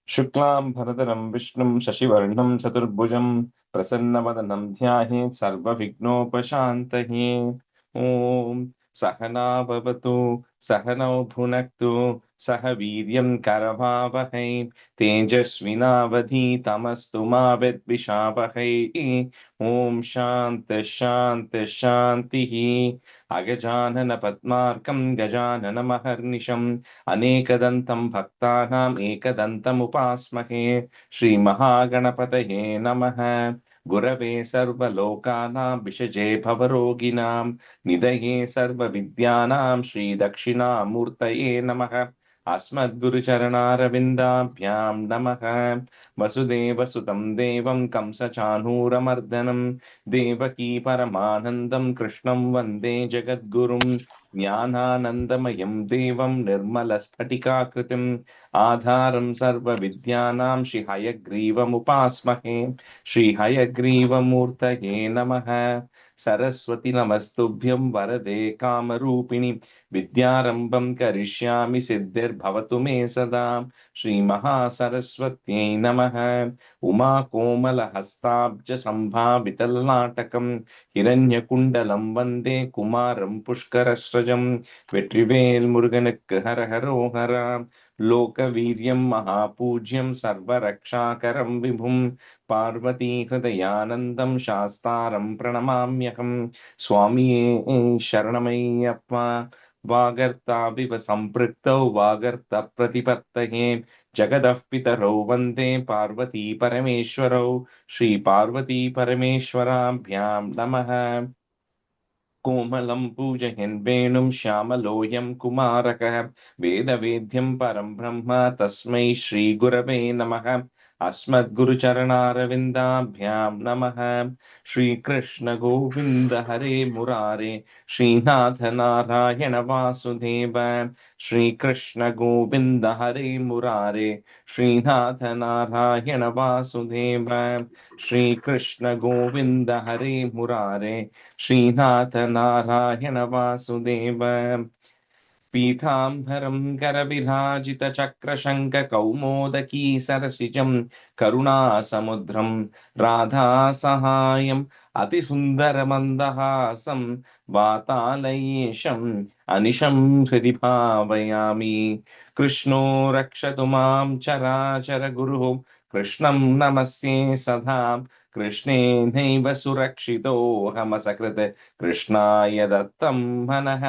शुक्लां भरधरं विष्णुं शशिवर्णं चतुर्भुजं प्रसन्नवदनं ध्यायेत् सर्वविघ्नोपशान्तये। ॐ सहना भवतु सहनौ भुनक्तु सह वीर्यं करवावहै तेजस्विनावधीतमस्तु मा विद्विषावहै। ॐ शान्तिः शान्तिः शान्तिः। अगजानन पद्मार्कं गजाननमहर्निशम् अनेकदन्तं भक्तानाम् एकदन्तमुपास्महे। श्रीमहागणपतये नमः। गुरवे सर्वलोकानां विषजे भवरोगिणां निधये सर्वविद्यानां श्रीदक्षिणामूर्तये नमः। अस्मद्गुरुचरणारविन्दाभ्यां नमः। वसुदेवसुतं देवं कंसचाणूरमर्दनं देवकी परमानन्दं कृष्णं वन्दे जगद्गुरुं। ज्ञानानन्दमयं देवं निर्मलस्फटिकाकृतिम् आधारं सर्वविद्यानां श्रीहयग्रीवमुपास्महे। श्रीहयग्रीवमूर्तये नमः। सरस्वति नमस्तुभ्यं वरदे कामरूपिणि विद्यारम्भं करिष्यामि सिद्धिर्भवतु मे सदा। श्रीमहासरस्वत्यै नमः। उमाकोमलहस्ताब्जसम्भावितलनाटकम् हिरण्यकुण्डलं वन्दे कुमारं पुष्करस्रजं। வெற்றிவேல் முருகனுக்கு ஹர ஹரோஹரா. லோகவீரியம் மகாபூஜ்யம் சர்வரக்ஷாகரம் விபும் பார்வதி ஹிருதயானந்தம் சாஸ்தாரம் பிரணமாம்யகம். சுவாமியே சரணமையப்பா. வாகர்த்தாவிவ சம்பிருக்தௌ வாகர்த்த பிரதிபத்தயே ஜகதः பிதரौ வந்தே பார்வதி பரமேஸ்வரौ. ஸ்ரீ பார்வதி பரமேஸ்வராभ्यां நமः। कोमलं पूजयन् वेणुं श्यामलोऽयं कुमारकः वेदवेद्यं परं ब्रह्म तस्मै श्रीगुरवे नमः। अस्मद्गुरुचरणारविन्दाभ्यां नमः। श्रीकृष्ण गोविन्द हरे मुरारे श्रीनाथ नारायण वासुदेव। श्रीकृष्ण गोविन्द हरे मुरारे श्रीनाथ नारायण वासुदेव। श्रीकृष्ण गोविन्द हरे मुरारे श्रीनाथ नारायण वासुदेव। पीताम्बरं करविराजितचक्रशङ्खकौमोदकी सरसिजं करुणासमुद्रं राधासहायम् अतिसुन्दरमन्दहासं वातालयेशम् अनिशं हृदि भावयामि। कृष्णो रक्षतु मां चराचरगुरुः कृष्णं नमस्ये सदा। कृष्णेनैव सुरक्षितोऽहमसकृत् कृष्णाय दत्तं मनः।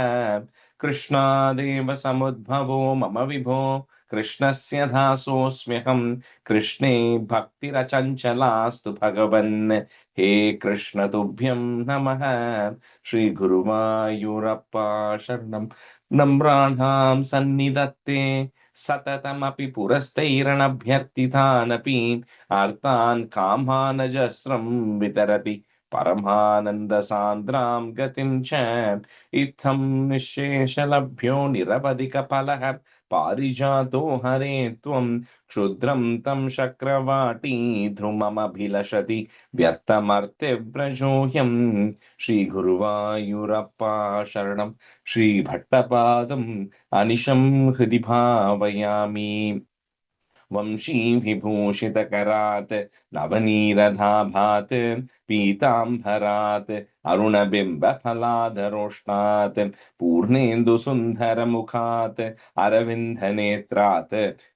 कृष्णादेव समुद्भवो मम विभो कृष्णस्य दासोऽस्म्यहम्। कृष्णे भक्तिरचञ्चलास्तु भगवन् हे कृष्ण तुभ्यं नमः। श्रीगुरुवायूरप्पा शरणं नम्राणां सन्निधत्ते सततमपि पुरस्तैरणभ्यर्थितानपि आर्तान् कामानजस्रं वितरति परमानन्दसान्द्रां गतिं च। इत्थं निःशेषलभ्यो निरवधिकफलः पारिजातो हरे त्वं क्षुद्रं तं शक्रवाटी ध्रुममभिलषति व्यर्थमर्त्यव्रजोऽयं। श्रीगुरुवायूरप्पा शरणं श्रीभट्टपादम् अनिशं हृदि भावयामि। वंशीविभूषितकरात् नवनीरधाभात् पीताम्बरात् अरुणबिम्बफलाधरोष्णात् पूर्णेन्दुसुन्दरमुखात् अरविन्दनेत्रात्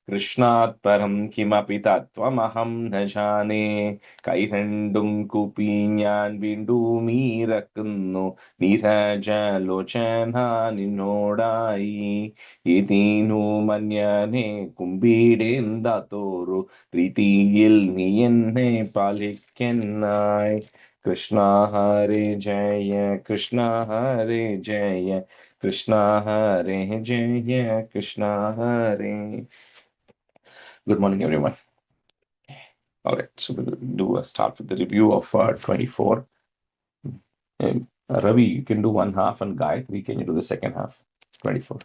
कृष्णात् परं किमपि तत्त्वमहं न जाने. കൈരണ്ടും കൂപ്പി ഞാൻ വീണ്ടുമീറക്കുന്നു നീരജലോചന നിന്നോടായി. ഇതിനു മന്യനെ കുമ്പിടേന്താത്തോരു പ്രീതിയിൽ നീ എന്നെ പാലിക്കെന്നായി. കൃഷ്ണ ഹരേ ജയ കൃഷ്ണ ഹരേ ജയ കൃഷ്ണ ഹരേ ജയ കൃഷ്ണ ഹരേ. Good morning, everyone. All right, so we'll start with the review of 24. Ravi, you can do one half, and Gayatri, can you do the second half? 24.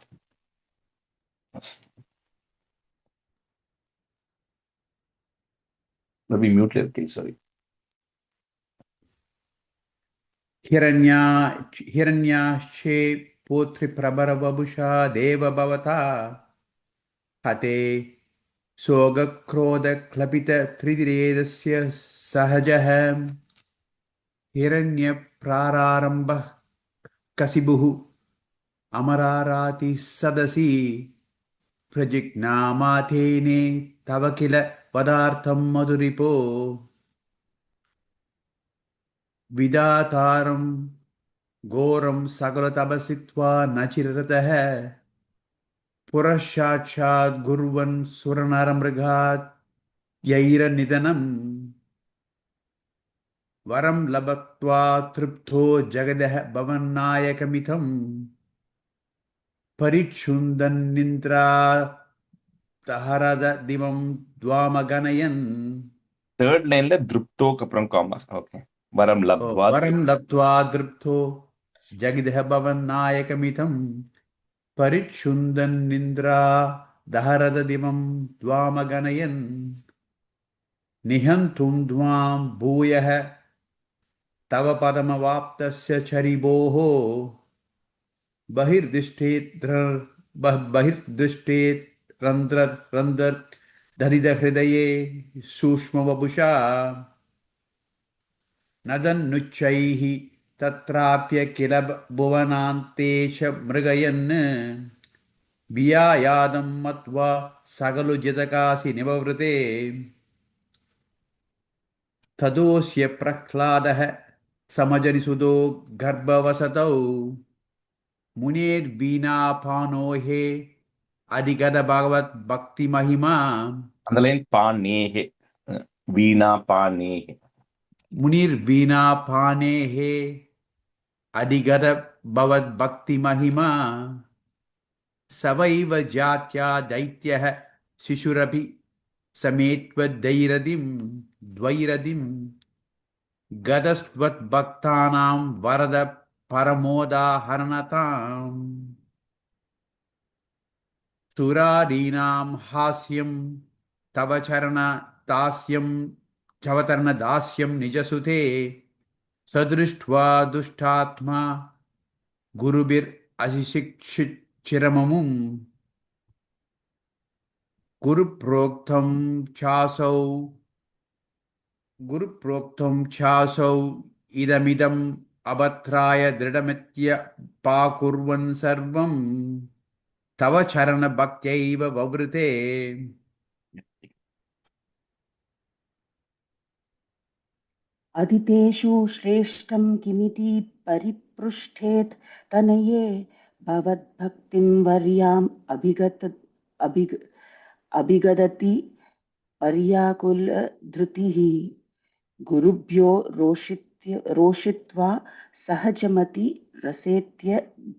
Ravi, mute it, please. Sorry. हिरण्याश्चे पुत्री प्रबरवभुषा देव भवता हते सोगक्रोधक्लपितत्रिदिरेदस्य सहजः हिरण्यप्रारारम्भः कसिबुः अमरारातिः सदसि प्रजिज्ञामाथेने तव किल पदार्थं मधुरिपो विदातारं घोरं सकलतपसित्वा न चिरतः पुरः गुर्वन् सुरनरमृगात् यैरनिधनं वरं लभत्वा तृप्तो जगदः भवन्नायकमिथं परिच्छुन्दन्निन्द्रा தஹரத திவம் துவாமகனயன் தேர்ட் லைன்ல திருப்தோக்கு அப்புறம் காமா. ஓகே. வரம் லப்த்வா வரம் லப்த்வா திருப்தோ ஜகிதஹ பவன் நாயகமிதம் பரிச்சுந்தன் நிந்திரா தஹரத திவம் துவாமகனயன் நிஹந்தும் துவாம் பூயः தவ பதமவாப்தஸ்ய சரிபோः बहिर्दृष्टेत् रन्ध्र धरिद हृदये सूक्ष्मवपुषा नदन्नुच्चैः तत्राप्य किल भुवनान्ते च मृगयन् वियायादं मत्वा सकलुजितकासि निववृते तदोऽस्य प्रह्लादः समजनिसुतो गर्भवसतौ मुनेर्वीणापानो हे अधिगत भगवत भक्ति महिमा அந்த லைன் பானேஹே, வீணா பானேஹே. मुनिर्वीणापाने हे अधिगत भगवत भक्ति महिमा सवैव जात्या दैत्यः शिशुरपि समेत्वद्दैरदिं द्वैरदिं गतस्त्वद्भक्तानां वरद परमोदाहरणताम् सुरादीनां हास्यं तव चरणदास्यं निजसुते सदृष्ट्वा दुष्टात्मा गुरुभिरशिक्षिचिरममुं गुरुप्रोक्तं चासौ इदमिदम् अभद्राय दृढमित्य पाकुर्वन् सर्वं तव चरण भक्त्यैव ववृते अदितेषु श्रेष्ठं किमिति परिपृष्ठेत् तनये भवद्भक्तिं वर्याम् अभिगदति पर्याकुलधृतिः गुरुभ्यो रोषित्वा सहजमति रसेत्य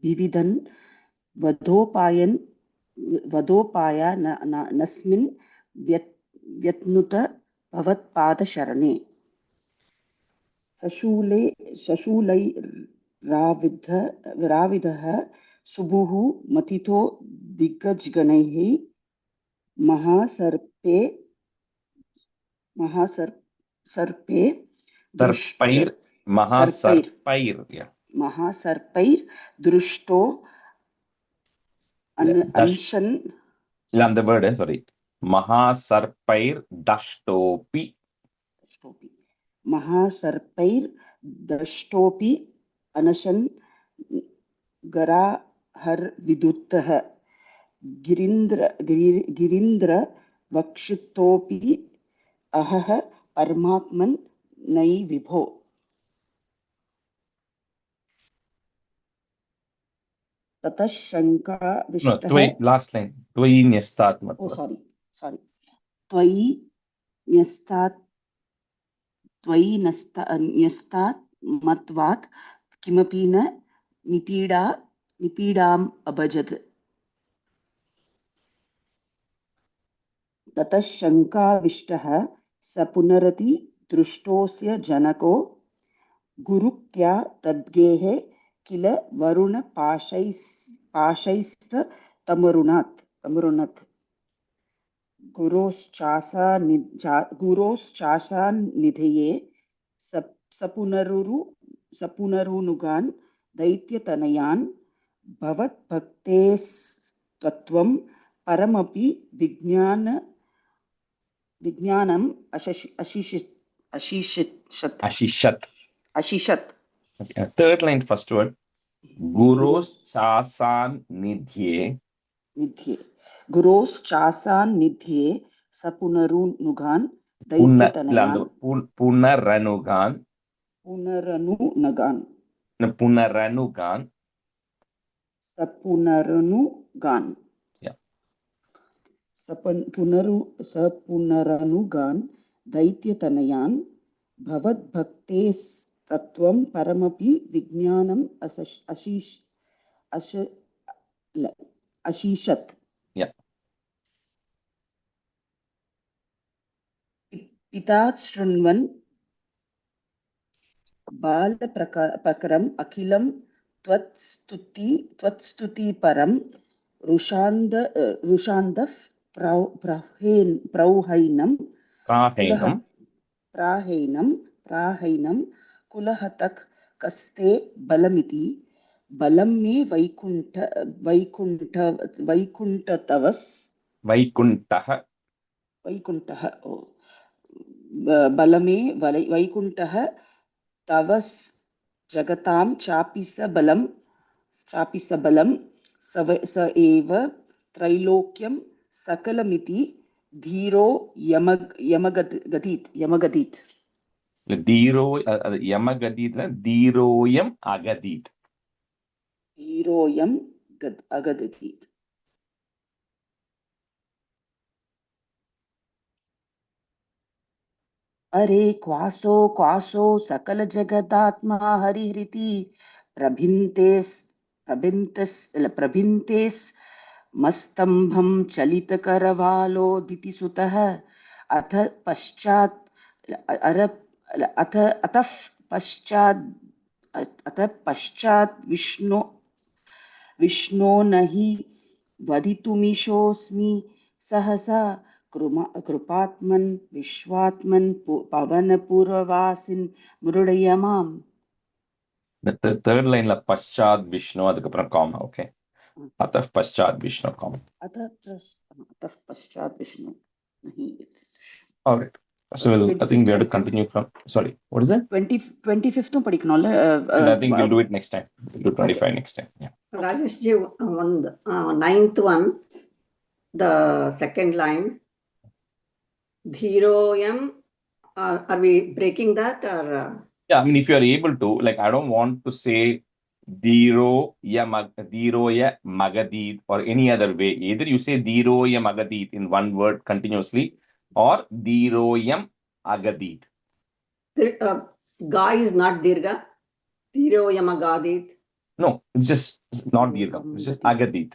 विविधन् वधोपाया नस्मिन् व्यत्नुत भवत्पादशरणे शशूलैराविधः सुभुः मथितो दिग्गजगणैः महासर्पे महासर्पैर्दृष्टो अंशन् அந்த வேர்டு சாரி மகாசர்பைர் தஷ்டோபி महासर्पैर्दष्टोऽपि अनशन् गराहर्विदुत्तः गिरीन्द्रवक्षुतोऽपि अहः परमात्मन् नै विभो ततः शङ्काविष्टः लास्ट लाइन त्वयि न्यस्तात् त्वयि न्यस्तात् मत्वात् किमपि न निपीडाम् अभजत् ततः शङ्काविष्टः स पुनरति दृष्टोऽस्य जनको गुरुक्त्या तद्गेः किल वरुणपाशैस्तमरुणात् गुरोश्चाशानिधये सपुनरुनुगान् दैत्यतनयान् भवद्भक्तेस्तत्त्वं परमपि विज्ञान विज्ञानम् अशिषित् अशिषिषत् Ashishat. अशिषत् Okay. Third line, first word. Guros Chasan Nidhye. निध्ये गुरोश्चासान् निध्ये स पुनरुनुगान् दैत्यतनयान् Punaranugan. पुनरनुनगान् Punaranugan. स पुनरनुगान् Yeah. स पुनरनुगान् दैत्यतनयान् भवद्भक्तेस्तत्त्वं परमपि विज्ञानम् अशीषत् Yeah. पिता शृण्वन् बालप्रकरम् अखिलं त्वत्स्तुतिपरं रुषान्दः प्रौहैनं प्राहैनं कुलहतः कस्ते बलमिति बलं मे वैकुण्ठः बलमे वैकुण्ठः तव जगतां चापि स बलं स एव त्रैलोक्यं सकलमिति धीरो यमगदीत् Dhiro Yamagadit. Dhiroyam Agadit. धीरोयम् अगदीत् अरे क्वासो सकल जगदात्मा हरिहृति प्रभिन्तेस् मस्तंभं चलितकरवालोदिति सुतः अथ पश्चात् विष्णो न हि वदितुमीशोऽस्मि सहसा कृपात्मन् विश्वात्मन् पवनपुरवासिन् मृडय माम्. The third line la Paschad Vishnu adukapram comma. Okay. Ataf Paschad Vishnu comma. अतः पश्चात् विष्णु नहीं. All right. So I think we have to continue from. Sorry, what is that? 25th படிக்கணும்ல. And I think we'll do it next time. We'll do 25 next time. Yeah. Rajesh ji, on the ninth one, the second line, Dhiroyam, are we breaking that or? Yeah, I mean, if you are able to, like, I don't want to say Dhiroya Magadit or any other way. Either you say Dhiroya Magadit in one word continuously or Dhiroyam Agadit. Ga is not Dirga. Dhiroyam Agadit. No, it's just not Dirga. It's just Agadit.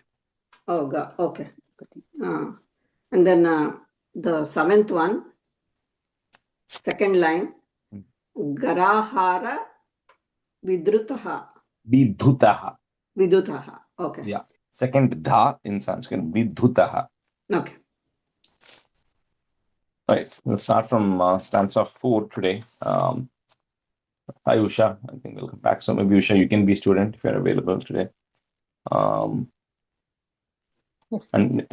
Oh, Ga. Okay. And then the seventh one, second line, Garahara Vidrutaha. Vidhutaha. Vidutaha. Okay. Yeah. Second dha in Sanskrit, Vidhutaha. Okay. All right. We'll start from stanza 4 today. Hi, Usha. I think we'll come back. So maybe, Usha, you can be student if you're available today. Yes. And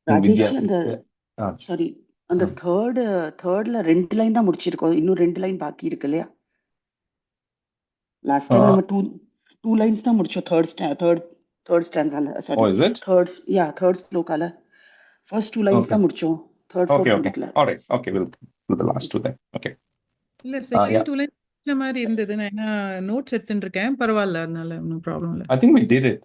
Rajesh Vidya. அந்த sorry அந்த தேர்ட்ல 2 line தான் முடிச்சிருக்கோம். இன்னும் 2 line பாக்கி இருக்கு இல்லையா? Last time நம்ம 2 lines தான் முடிச்சோம். தேர்ட் ஸ்டான்ஸால sorry. Oh, is it? Third ஸ்லோகால ஃபர்ஸ்ட் 2 லைன்ஸ் தான் முடிச்சோம். தேர்ட் ஃபோர்த் முடிக்கல. All right. Okay, we'll do the last 2 then. Okay. இல்ல செகண்ட் 2 லைன் இந்த மாதிரி இருந்தது. நான் நோட்ஸ் எடுத்துட்டு இருக்கேன். பரவாயில்ல, அதனால ஒன்றும் ப்ராப்ளம் இல்ல. I think we did it.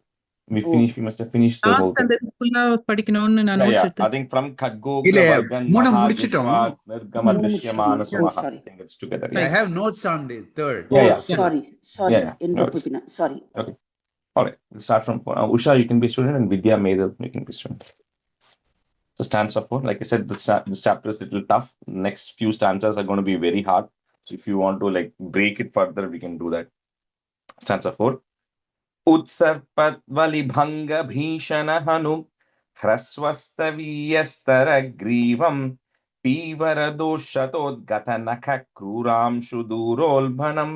We must have finished the whole thing. ஃபுல்லா படிக்கணும்னு நான் நோட்ஸ் I எடுத்து. think from Khadgo இல்ல, Vargan மூணு முடிச்சிட்டோம். Nirgama Drishyamana Sumaha. I think it's together. I have notes on the third. Sorry. Yeah. Sorry. Okay. All right. We'll start from Usha, you can be student, and Vidya Medal, you can be student. So stanza 4, like I said, this chapter is a little tough. Next few stanzas are going to be very hard. So if you want to like break it further, we can do that. Stanza 4. Utsarpatvalibhanga bhishana hanu hrasvastaviyastaragrivam pivaradoshatoddgatanakha kruram shudurolbhanam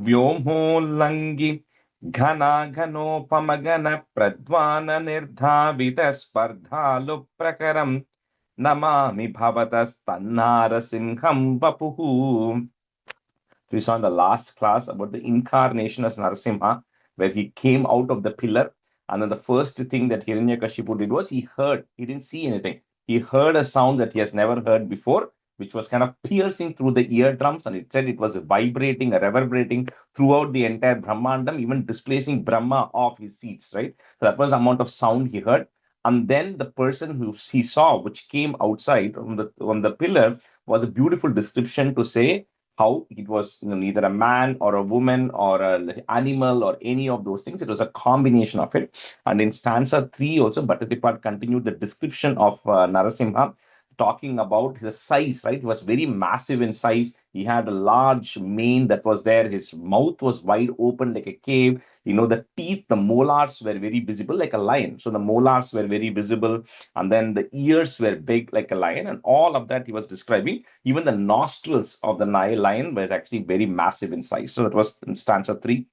vyomhollangi Ghana Ghanopamagana Pradvana Nirdhavita Spardhalu Prakaram Namami Bhavatas Tannara Simham Vapuhu. We saw in the last class about the incarnation as Narasimha, where he came out of the pillar. And then the first thing that Hiranyakashipu did was he heard, he didn't see anything. He heard a sound that he has never heard before, which was kind of piercing through the eardrums. And it said it was vibrating, reverberating throughout the entire Brahmandam, even displacing Brahma off his seats, right? So that was the amount of sound he heard. And then the person who he saw, which came outside on the pillar, was a beautiful description to say how it was, neither a man or a woman or an animal or any of those things. It was a combination of it. And in stanza 3 also, Bhattacharya continued the description of Narasimha, talking about his size, right? He was very massive in size. He had a large mane that was there. His mouth was wide open like a cave. The teeth, the molars were very visible like a lion. So the molars were very visible. And then the ears were big like a lion. And all of that he was describing. Even the nostrils of the lion were actually very massive in size. So that was in stanza 3.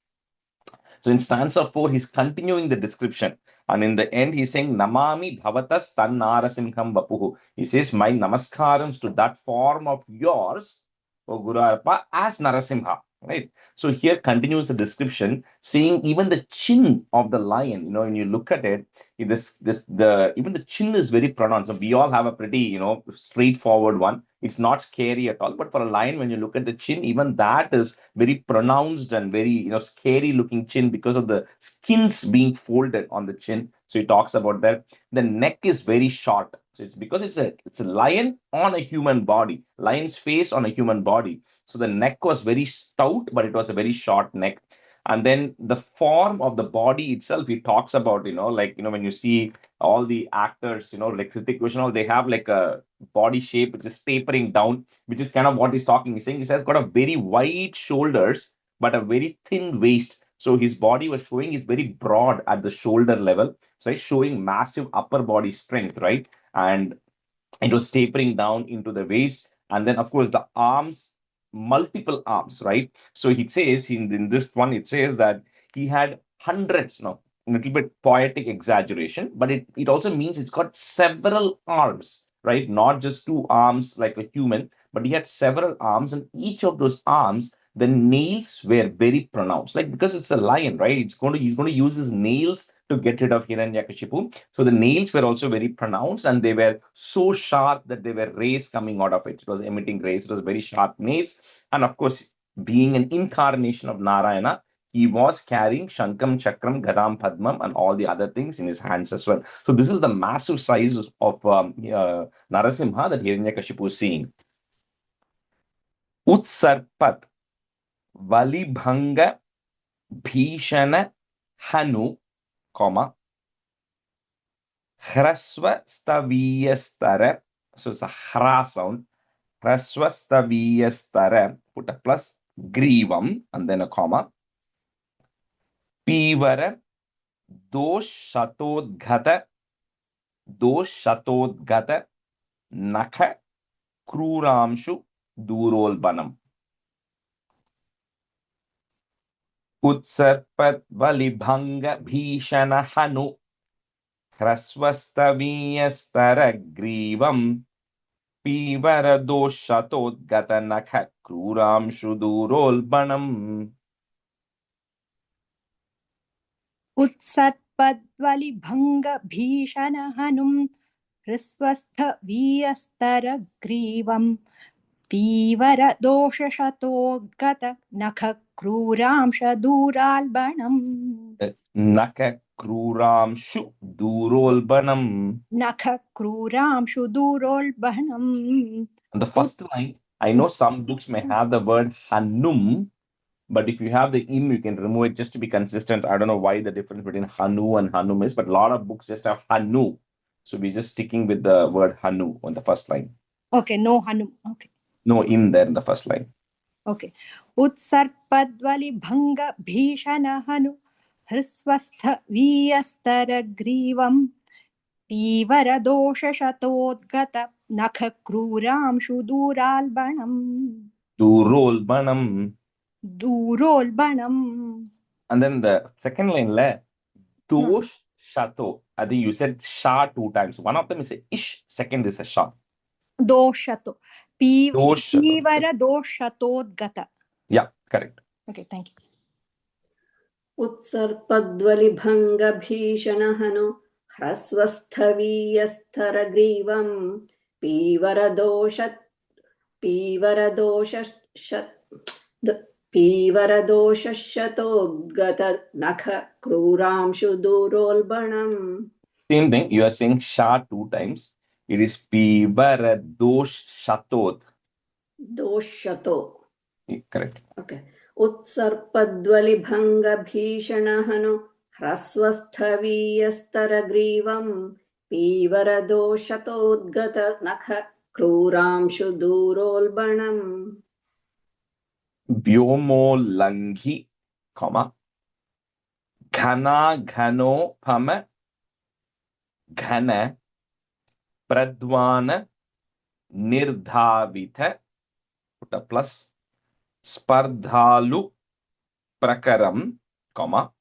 So in stanza 4, he's continuing the description. And in the end, he's saying, Namami Bhavatas Tannarasimham Vapuhu. He says, my namaskarams to that form of yours, O Guru Arpa, as Narasimha. Right. So here continues the description, saying even the chin of the lion, when you look at it, even the chin is very pronounced. So we all have a pretty, straightforward one. It's not scary at all. But for a lion, when you look at the chin, even that is very pronounced and very, scary looking chin because of the skins being folded on the chin. So he talks about that. The neck is very short. So it's because it's a lion on a human body, lion's face on a human body. So the neck was very stout, but it was a very short neck. And then the form of the body itself, he talks about, when you see all the actors, like Hrithik Roshan, they have like a body shape which is tapering down, which is kind of what he's talking. He's saying he has got a very wide shoulders, but a very thin waist. So his body was showing is very broad at the shoulder level. So he's showing massive upper body strength, right? And it was tapering down into the waist. And then, of course, the arms, multiple arms, right? So it says in this one, it says that he had hundreds, a little bit poetic exaggeration, but it also means it's got several arms, right? Not just 2 arms like a human, but he had several arms, and each of those arms, the nails were very pronounced, like because it's a lion, right? He's going to use his nails to get rid of Hiranyakashipu. So the nails were also very pronounced, and they were so sharp that there were rays coming out of it. It was emitting rays. It was very sharp nails. And of course, being an incarnation of Narayana, he was carrying Shankam, Chakram, Gadam, Padmam, and all the other things in his hands as well. So this is the massive size of Narasimha that Hiranyakashipu is seeing. Utsarpat Valibhanga Bhishana Hanu, Hrasva Staviyastara. So it's a hra sound. Hrasva Staviyastara. Put a plus. Grivam. And then a comma. Pivara Doshatodghata. Nakha Kruramshu Durolbanam. Utsarpat Valibhanga Bhishana Hanu Hrasvastaviyastara Grivam Pivara Doshatodgata Nakha Kruramshu Durolbanam. उत्सर्पद्वलिभङ्ग भीषणहनुं हृस्वस्थवीयस्तरग्रीवं पीवरदोषशतोद्गत नखक्रूरांशदूराल्बणम् Naka Kruramshu Durolbanam. नखक्रूरांशुदूरोल्बणम्. On the first line, I know some books may have the word Hanum, but if you have the im, you can remove it just to be consistent. I don't know why the difference between Hanu and Hanum is, but a lot of books just have Hanu. So we're just sticking with the word Hanu on the first line. Okay, no Hanum. Okay. No im there in the first line. Okay. उत्सर्पद्वलिभङ्ग भीषणहनु हृस्वस्थवीयस्तरग्रीवं पीवरदोषशतोद्गत नखक्रूरांशुदूराल्बणम्. Durolbanam. दूरोल्बणम्. And then the second line, dosh shato. I think you said sha 2 times. One of them is a ish, second is a sha. Doshato. Dosh shato. Pivara doshatodgata. Yeah, correct. Okay, thank you. उत्सर्पद्वलिभङ्गभीषणहनु ह्रस्वस्थवीयस्तरग्रीवं पीवरदोषशतोद्गतनख क्रूरांशु दूरोल्बणम्. Same thing. You are saying sha 2 times. It is pibara dosh shatod. दोषतो. Correct. Okay. उत्सर्पद्वलिभङ्गभीषणहनु ह्रस्वस्थवीयस्तरग्रीवं पीवरदोषतोद्गतनख क्रूरांशु दूरोल्बणम्. Vyomolangi, comma, ghana ghanopama ghana pradvana nirdhavita, put a plus, spardhalu prakaram, comma.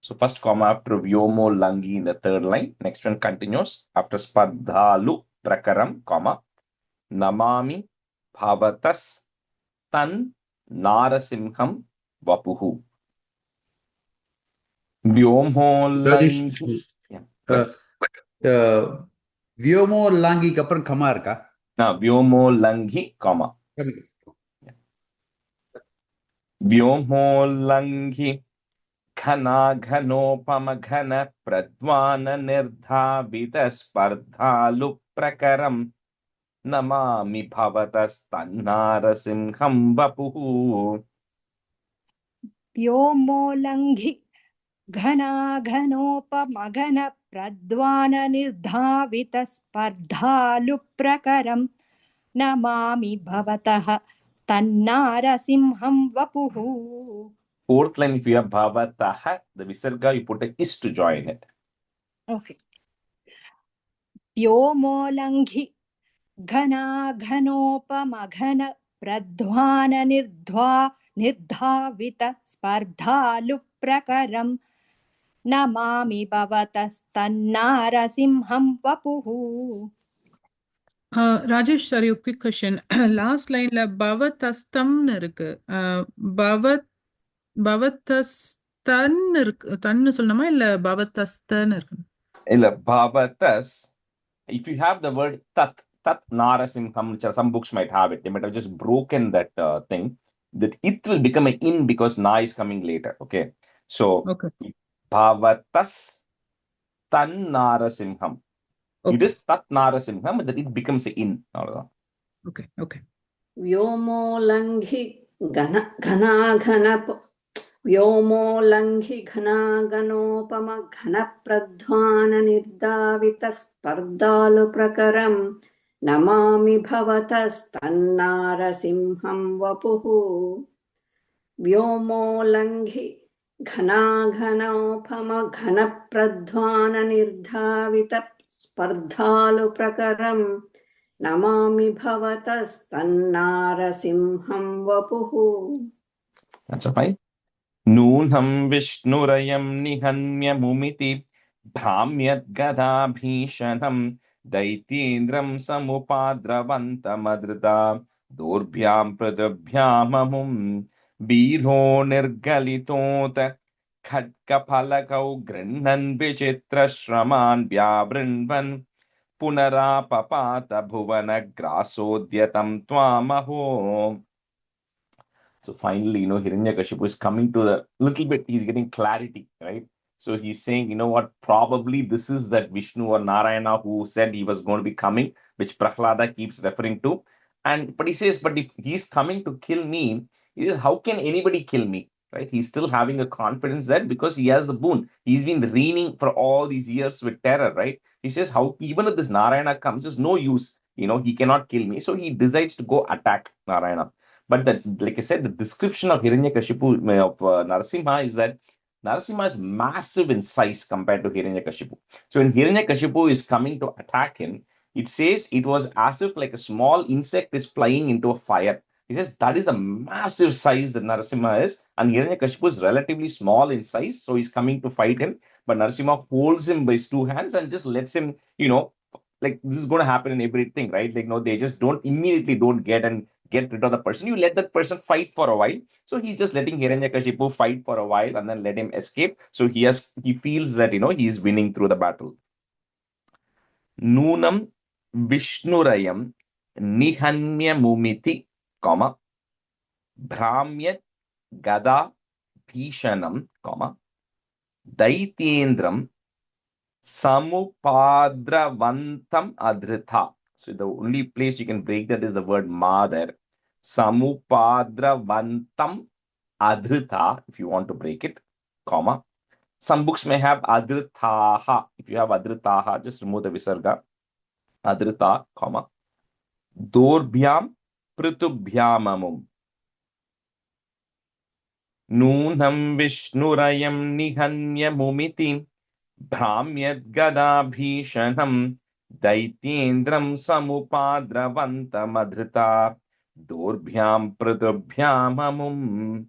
So first comma after Vyomolangi in the third line. Next one continues after spardhalu prakaram, comma, namami bhavatas tan Narasimham Vapuhu. Vyomolangi. Yeah. Vyomolangi kapran kama irka? Now, Vyomolangi, comma. Vyomolangi Ghana Ghanopama Ghana Pradvana Nirdhavita Spardhalu Prakaram Namami Bhavatas Tannarasimham Vapuhu. Vyomolanghi Ghana Ghanopamagana Pradvana Nirdhavita Spardhalu Prakaram Namami Bhavataha Tannarasimham Vapuhu. Fourth line, if you have Bhavataha, the Visarga, you put a is to join it. Okay. Vyomolanghi Ghana Ghanopamagana Pradvana Nirdhavita Spardhalu Prakaram Namami Bhavatas Tannarasimham Vapuhu. Rajesh, sorry, a quick question. Last line la bhavatastam irukku. Bhavatastan irukku. Tannu solnuma illa bhavatastan irukku. Illa Bhavatas. If you have the word tat Narasimham, which some books might have it, they might have just broken that thing. That it will become an in because na is coming later. Okay. So Okay. Bhavatas tan Narasimham. It Okay. is tat Narasimham, but that it becomes an in. Okay. Okay. व्योमोल्लङ्घि घनाघनोपमघनप्रध्वाननिर्धावितस्पर्धालुप्रकरं Namami भवतस्तन्नारसिंहं वपुः. व्योमोल्लङ्घि घनाघनोपमघनप्रध्वाननिर्धावितस्पर्धालुप्रकरं Namami bhavatas tannarasimham vapuhu. That's fine. Noonham Vishnurayam Nihanya Mumiti Bhamyat Gada Bhishanam Daitindram Samupadravanta Madrita Durbhyam Pradabhyamamum Biro Nirgalitota Khatkapalakau Grinnan Vichitra Shraman Vyabrinvan Punarapapata Bhuvana Grasodyatam Twamaho. So finally, Hiranyakashipu is coming to a little bit, he's getting clarity, right? So he's saying, you know what, probably this is that Vishnu or Narayana who said he was going to be coming, which Prahlada keeps referring to. But he says, but if he's coming to kill me, he says, how can anybody kill me? Right? He's still having a confidence that because he has the boon, he's been reigning for all these years with terror, right? He says, how even if this Narayana comes, there's no use, he cannot kill me. So he decides to go attack Narayana. But like I said, the description of Hiranyakashipu of Narasimha is that Narasimha is massive in size compared to Hiranyakashipu. So when Hiranyakashipu is coming to attack him, it says it was as if like a small insect is flying into a fire. He says that is a massive size that Narasimha is, and Hiranyakashipu is relatively small in size, so he's coming to fight him. But Narasimha holds him by his two hands and just lets him, like this is going to happen in everything, right? Like, they just don't get rid of the person. You let that person fight for a while. So he's just letting Hiranyakashipu fight for a while and then let him escape. So he feels that, he is winning through the battle. Noonam Vishnurayam Nihanya Mumiti, Bhramyat Gada Bhishanam, Daityendram Samupadravantam Adritha. So the only place you can break that is the word ma there. Samupadravantam Adritha, if you want to break it, comma. Some books may have Adrithaha. If you have Adrithaha, just remove the visarga. Adritha, comma. Dorbhyam Pritubhyamamum. Noonam Vishnurayam Nihanya Mumiti Bhramyat Gada Bhishanam Daityendram Samupadravantam Adhrita Dorbhyam Pritubhyamamum.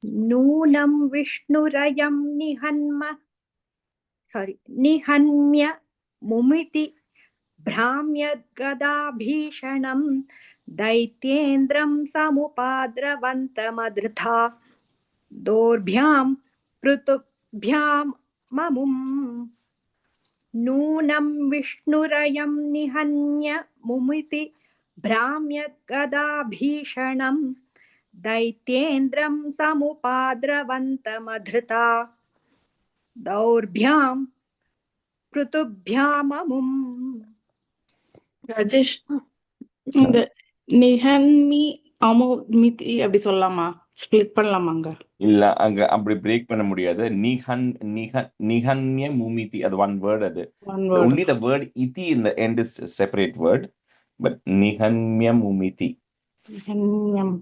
Noonam Vishnurayam Nihanya Mumiti Bhramyad Gada Bhishanam Daityendram Samupadravantam Adritha Dorbhyam Prutubhyam Mamum. Noonam Vishnurayam Nihanya Mumiti Bhramyad Gada Bhishanam Daityendram Samupadravantam Adhrita Dorbhyam Prutubhyam Mamum. Rajesh, இந்த நிஹன்மி அமுமிதி அப்படி சொல்லலாமா? Split பண்ணலாமாங்க? இல்ல, அங்க அப்படி break பண்ண முடியாது. நிஹன்ய முமிதி, அது one word. அது One word. only the word iti in the end is a separate word, but nihanya mumiti. நிஹன்யம்.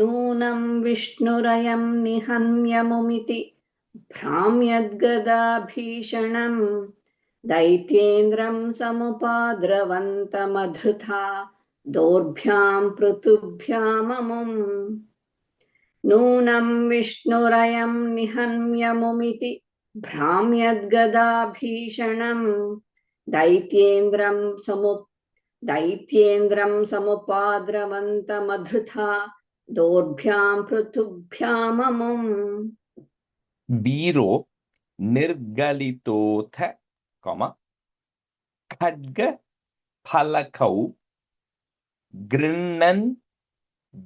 नूनं विष्णुरयं निहन्यमुमिति भ्राम्यद्गदाभीषणं दैत्येन्द्रं समुपाद्रवन्तमधृता दोर्भ्यां पृथुभ्याममुम्. नूनं विष्णुरयं निहन्यमुमिति भ्राम्यद्गदाभीषणं दैत्येन्द्रं समुपाद्रवन्तमधृता दोर्भ्यां पृथुभ्याममुम्. Biro nirgalitotha, khadga phalakau grinnan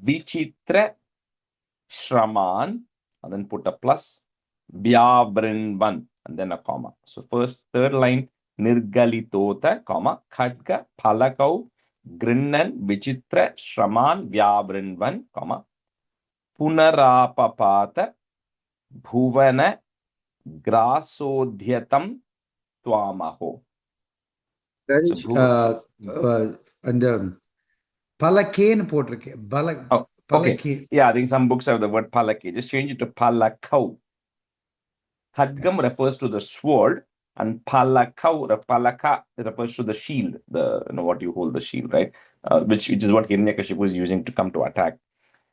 vichitra shraman, and then put a plus, vyabrinvan, and then a comma. So third line, nirgalitotha, khadga phalakau grinnan vichitra shraman vyabrinvan, punarapapata bhuvana grasodhyatam twamaho. Rajesh, அந்த பலக்கேன்னு போட்டிருக்கு. Oh, okay. Yeah, I think some books have the word palake. Just change it to palakau. Khadgam refers to the sword, and palaka refers to the shield, what you hold the shield, right? Which is what Hiranyakashipu is using to come to attack.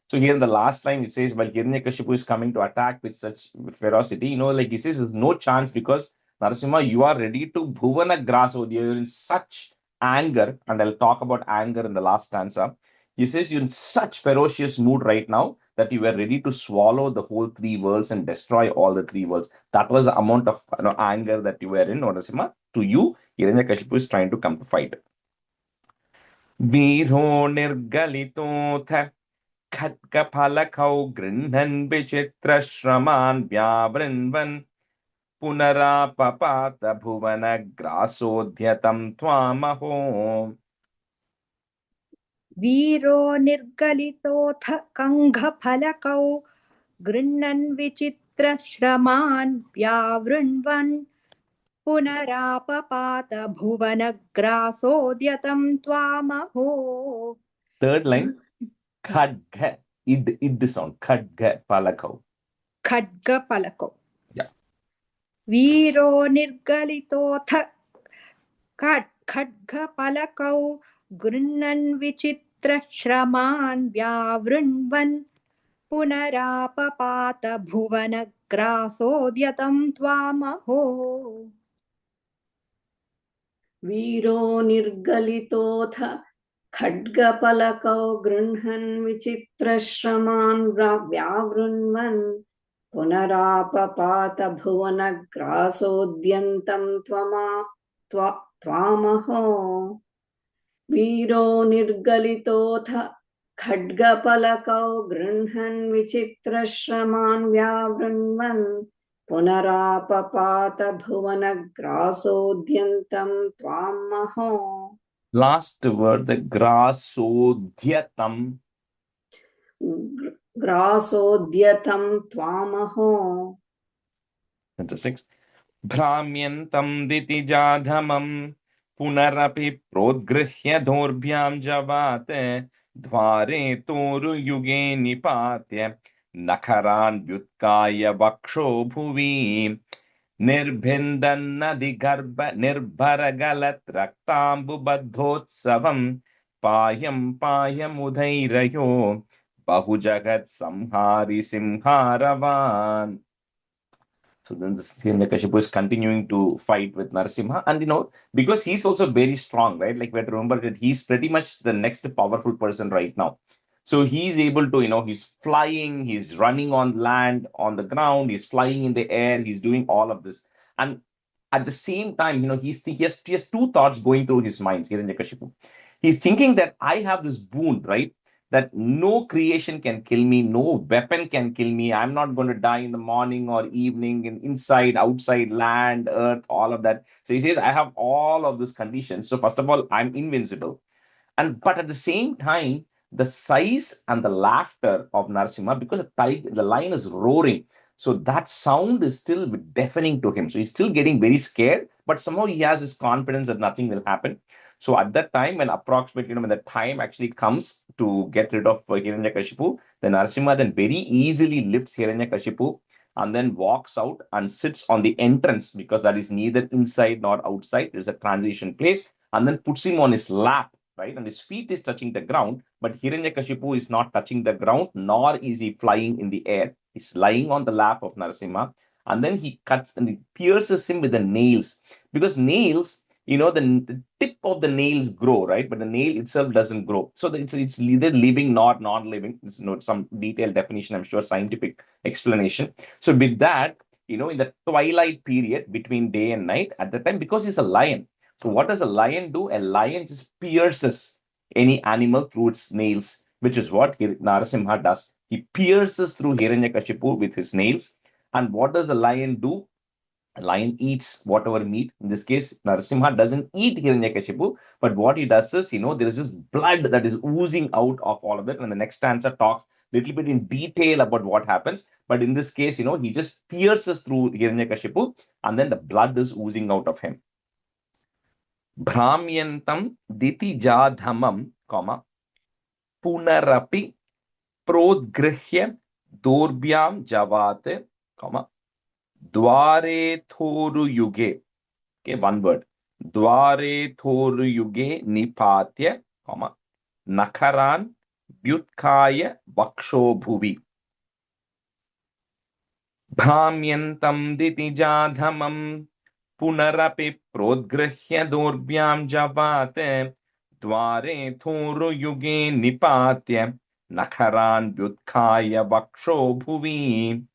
So here in the last line, it says, while Hiranyakashipu is coming to attack with such ferocity, like he says, there's no chance because Narasimha, you are ready to bhuvana graso. You're in such anger, and I'll talk about anger in the last stanza. He says you're in such ferocious mood right now that you were ready to swallow the whole three worlds and destroy all the three worlds. That was the amount of anger that you were in, Narasimha. To you, Hiranyakashipu is trying to come to fight. Viro nirgalitotha khadga phalakau grinnan vichitra shraman vyabrinvan punarapapata bhuvana grasodhyatam twamaho. Viro nirgalitotha kangha phalakau grinnan vichitra shraman vyavrinvan punarapapata bhuvana grasodhyatam twamaho. Third line, khadga, id sound, khadga phalakau. Khadga phalakau. Yeah. Viro nirgalitotha खड्गपलकौ गृह्णन् विचित्रश्रमान् व्यावृण्वन् पुनरापपात भुवनग्रासोद्यतं त्वामहो वीरो निर्गलितोऽथ खड्गपलकौ गृह्णन् विचित्रश्रमान् व्यावृण्वन् पुनरापपात भुवनग्रासोद्यन्तं त्वामहो वीरो निर्गलितोऽथ खड्गपलकौ गृह्णन् विचित्रश्रमान् व्यावृण्वन् पुनरापपात भुवनग्रासोद्यन्तं त्वामहो. Last word, the grasodhyatam. ग्रासोद्यतं त्वामहो. 6. भ्राम्यन्तं दितिजाधमं पुनरपि प्रोद्गृह्य दोर्भ्यां जवात द्वारे तोरुयुगे निपात्य नखरान् व्युत्काय वक्षो भुवि निर्भिन्दन्नदिगर्भ निर्भरगलत् रक्ताम्बुबद्धोत्सवं पायं पायमुदैरयो बहुजगत् संहारि सिंहारवान्. So then this Hiranyakashipu is continuing to fight with Narasimha, and because he's also very strong, right? Like we have to remember that he's pretty much the next powerful person right now. So he's able to, he's flying, he's running on land, on the ground, he's flying in the air, he's doing all of this. And at the same time, he has two thoughts going through his mind, Hiranyakashipu. He's thinking that I have this boon, right? That no creation can kill me, no weapon can kill me. I'm not going to die in the morning or evening, inside, outside, land, earth, all of that. So he says, I have all of these conditions. So first of all, I'm invincible. But at the same time, the size and the laughter of Narasimha, because the lion is roaring, so that sound is still deafening to him. So he's still getting very scared, but somehow he has this confidence that nothing will happen. So at that time, when approximately, when the time actually comes to get rid of Hiranyakashipu, then Narasimha then very easily lifts Hiranyakashipu and then walks out and sits on the entrance, because that is neither inside nor outside. There's a transition place, and then puts him on his lap, right? And his feet is touching the ground, but Hiranyakashipu is not touching the ground, nor is he flying in the air. He's lying on the lap of Narasimha, and then he cuts and he pierces him with the nails, because nails, the tip of the nails grow, right? But the nail itself doesn't grow. So it's neither living nor non-living. This is some detailed definition, I'm sure, scientific explanation. So with that, in the twilight period between day and night, at the time, because he's a lion. So what does a lion do? A lion just pierces any animal through its nails, which is what Narasimha does. He pierces through Hiranyakashipu with his nails. And what does a lion do? A lion eats whatever meat. In this case, Narasimha doesn't eat Hiranyakashipu, but what he does is, there is just blood that is oozing out of all of it. And the next stanza talks a little bit in detail about what happens. But in this case, he just pierces through Hiranyakashipu, and then the blood is oozing out of him. Bhramyantam ditijadhamam, punarapi prodgrihya dorbhyam javate, dware thoru yuge. Okay, one word. Dware thoru yuge nipatya, nakaran vyutkaya vaksho bhuvi. Bhamyantam ditijadhamam punarapi prodgrihya dorbhyam javate dware thoru yuge nipatya nakaran vyutkaya vaksho bhuvi.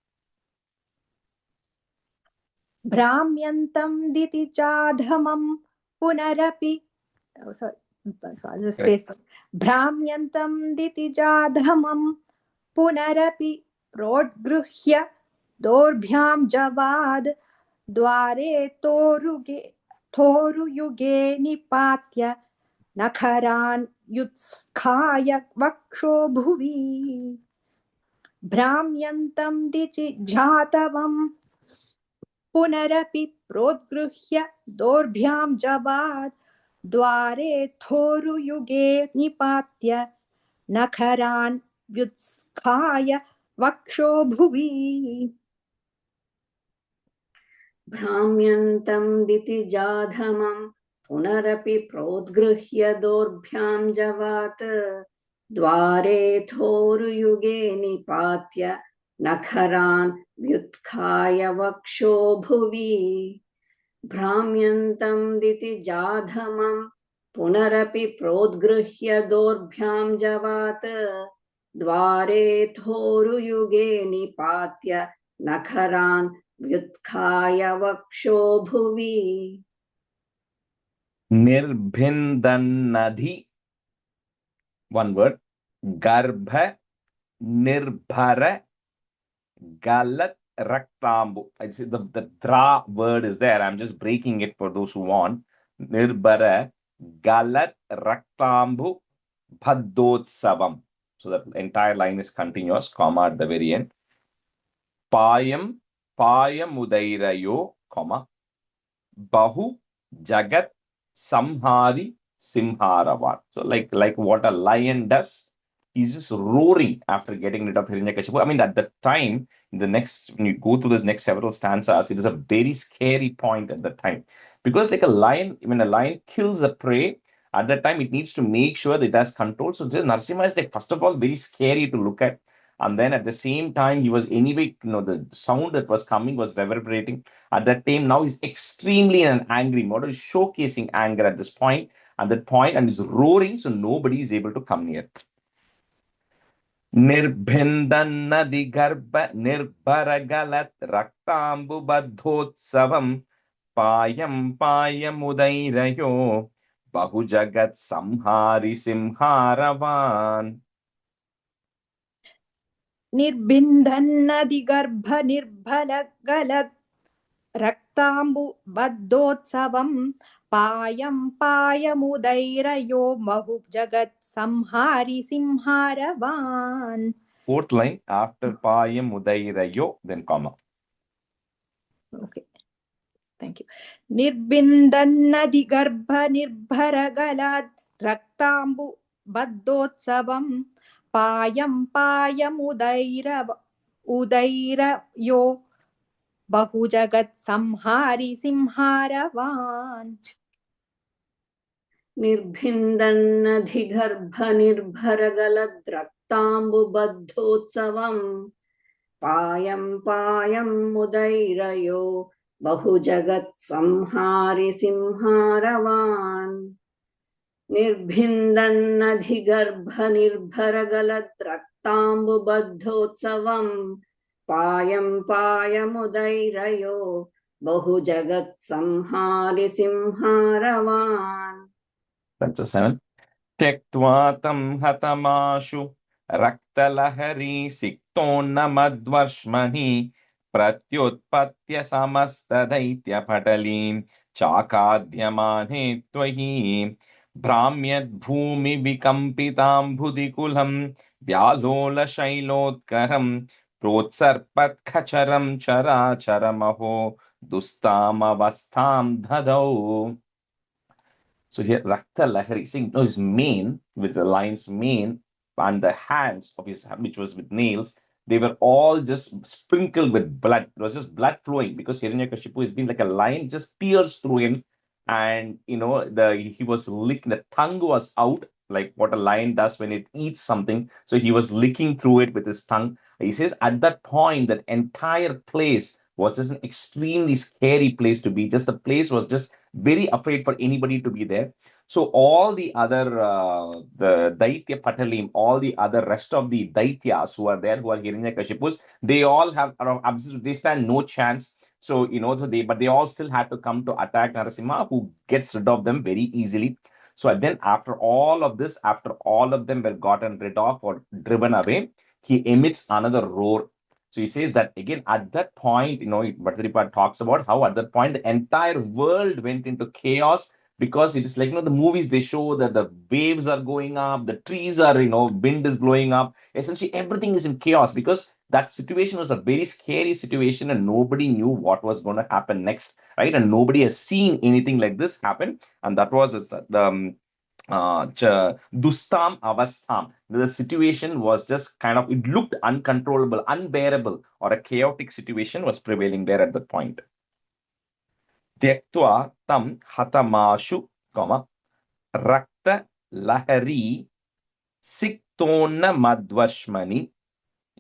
भ्राम्यन्तं दितिजाधमं पुनरपि भ्राम्यन्तं दितिजाधमं पुनरपि प्रोद्गृह्य दोर्भ्यां जवाद द्वारे तोरुयुगे निपात्य नखरान् युत्स्खाय वक्षो भुवि भ्राम्यन्तं दितिजाधमं पुनरपि प्रोद्गृह्य दोर्भ्यां जवाद द्वारे थोरुयुगे निपात्य नखरान् व्युत्स्खाय वक्षो भुवि भ्राम्यन्तं दितिजाधमं पुनरपि प्रोद्गृह्य दोर्भ्यां जवात् द्वारे थोरुयुगे निपात्य नखरान् व्युत्खाय वक्षो भुवि भ्राम्यन्तं दिति जाधमं पुनरपि प्रोद्गृह्य दोर्भ्यां जवात् द्वारे थोरुयुगे निपात्य नखरान् व्युत्खाय वक्षो भुवि Nirbhindannadhi, one word. Garbha nirbhara galat raktambu. I see the dra word is there. I'm just breaking it for those who want. Nirbhara galat raktambu bhaddotsavam. So the entire line is continuous, comma at the very end. Payam payamudairayo, comma. Bahu jagat samhari simharavan. So like what a lion does, he's just roaring after getting rid of Hiranyakashipu. I mean, at the time, when you go through this next several stanzas, it is a very scary point at the time. Because like a lion, when a lion kills a prey, at that time it needs to make sure that it has control. So this Narasimha is like, first of all, very scary to look at. And then at the same time, he was anyway, the sound that was coming was reverberating. At that time, now he's extremely in an angry mode. He's showcasing anger at this point, and he's roaring, so nobody is able to come near. Nirbhindannadi garbha nirbharagalat raktambu baddhotsavam payam payamudairayo bahujagat samhari simharavan. निर्बिन्धन्नदिगर्भ निर्भलगलत् रक्ताम्बु बद्धोत्सवं पायं पायमुदैरयो बहु जगत् संहारि सिंहारवान्. Fourth line after payamudairayo, then comma. Okay. Thank you. निर्बिन्दन्नदिगर्भ निर्भरगलात् रक्ताम्बु बद्धोत्सवं पायं पायमुदैरयो बहुजगत् संहारि सिंहारवान्. निर्भिन्दन्नधिगर्भ निर्भरगलद्रक्ताम्बुबद्धोत्सवं पायं पायमुदैरयो बहुजगत् संहारि सिंहारवान्. निर्भिन्दन्नधिगर्भ निर्भरगलद्रक्ताम्बुबद्धोत्सवं पायं पायमुदैरयो बहुजगत् संहारि सिंहारवान्. That's a 7. Tyaktva tam hatamashu raktalahari siktonna madvarshmani pratyutpatya samasta daitya patalim chakadhyamane tvahi bhramyad bhumi vikampitam bhudikulam vyalola shailotkaram protsarpat khacharam chara charamaho dustam avastham dhadau. So here, Rakta Lahari, seeing his mane, with the lion's mane, and the hands of his, which was with nails, they were all just sprinkled with blood. It was just blood flowing because Hiranyakashipu has been like a lion, just pierced through him. And, he was licking, the tongue was out, like what a lion does when it eats something. So he was licking through it with his tongue. He says at that point, that entire place was just an extremely scary place to be. Just the place was just very afraid for anybody to be there. So all the other, the Daitya Patalim, all the other rest of the Daityas who are there, who are Hiranyakashipus, they all have, they stand no chance. So, but they all still had to come to attack Narasimha, who gets rid of them very easily. So then after all of this, after all of them were gotten rid of or driven away, he emits another roar. So he says that again, at that point, Bhattacharya talks about how at that point, the entire world went into chaos because it is like, the movies, they show that the waves are going up, the trees are, wind is blowing up. Essentially, everything is in chaos because that situation was a very scary situation and nobody knew what was going to happen next, right? And nobody has seen anything like this happen. And that was the Dustam Avastham. The situation was just it looked uncontrollable, unbearable, or a chaotic situation was prevailing there at that point. Tyaktva tam hatamashu comma, Rakta Lahari Siktona Madvarshmani.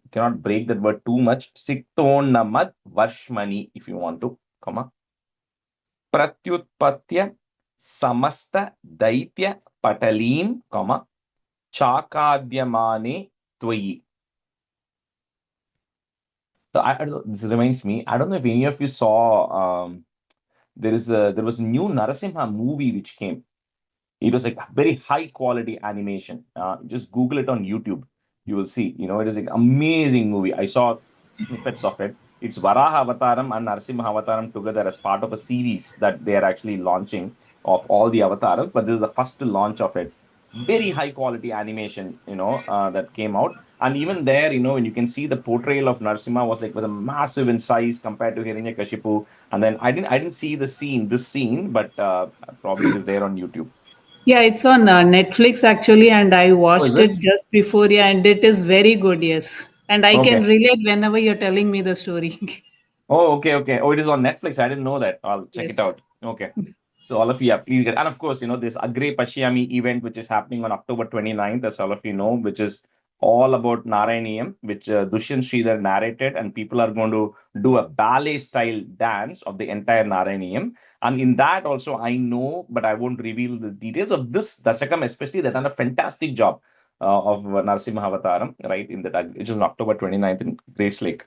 You cannot break that word too much. Siktona Madvarshmani, if you want to, comma, Pratyutpatya Samasta Daitya Patalim, comma, Chakadyamane Twayi. So I don't know, this reminds me, I don't know if any of you saw there was a new Narasimha movie which came. It was like very high quality animation. Just Google it on YouTube. You will see. It is like amazing movie. I saw snippets of it. It's Varaha Avataram and Narasimha Avataram together as part of a series that they are actually launching of all the avatars. But this is the first launch of it. Very high quality animation, that came out. And even there, when you can see the portrayal of Narasimha was like was a massive in size compared to Hiranyakashipu. And then I didn't see this scene, but probably it is there on YouTube. Yeah, it's on Netflix actually, and I Oh, is watched it? it just before. Yeah, and it is very good. Yes, and I can Okay. relate whenever you're telling me the story. Oh, okay, okay. Oh, it is on Netflix. I didn't know that. I'll check it Yes. out. Okay. So all of you, yeah, please get. And of course, this Agre Pashyami event, which is happening on October 29th, as all of you know, which is all about Narayaneeyam, which Dushyant Sridhar narrated, and people are going to do a ballet style dance of the entire Narayaneeyam. And in that also, I know, but I won't reveal the details of this Dasakam, especially. They've done a fantastic job of Narasimha Avataram, right? In that, it is on October 29th in Grace Lake.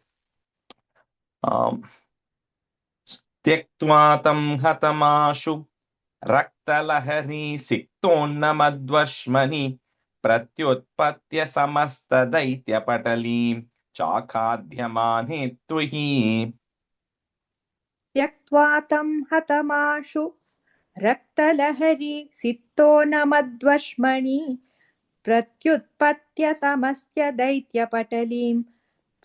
त्यक्त्वा तं हतमाशु रक्तलहरी सिक्तोन्नमद्वर्ष्मणि प्रत्युत्पत्य समस्तदैत्यपटलीं चाखाद्यमाने त्वयि. त्यक्त्वा तं हतमाशु रक्तलहरी सिक्तो न मद्वश्मणि प्रत्युत्पत्य समस्य दैत्यपटलीं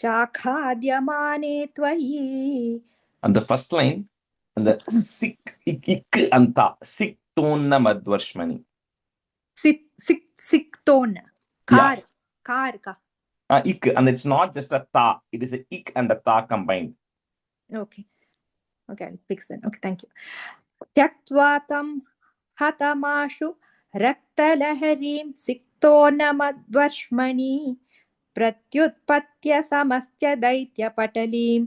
चाखाद्यमाने त्वयि. And the first line, and the sik ik anta siktonna madvarshmani. Siktona. Yeah. Kar. Ik, and it's not just a ta, it is a ik and a ta combined. Okay, I'll fix that. Okay, thank you. त्यक्त्वा तं हतमाशु रक्तलहरीं सिक्तो न मद्वर्ष्मणि प्रत्युत्पत्य समस्य दैत्यपटलीं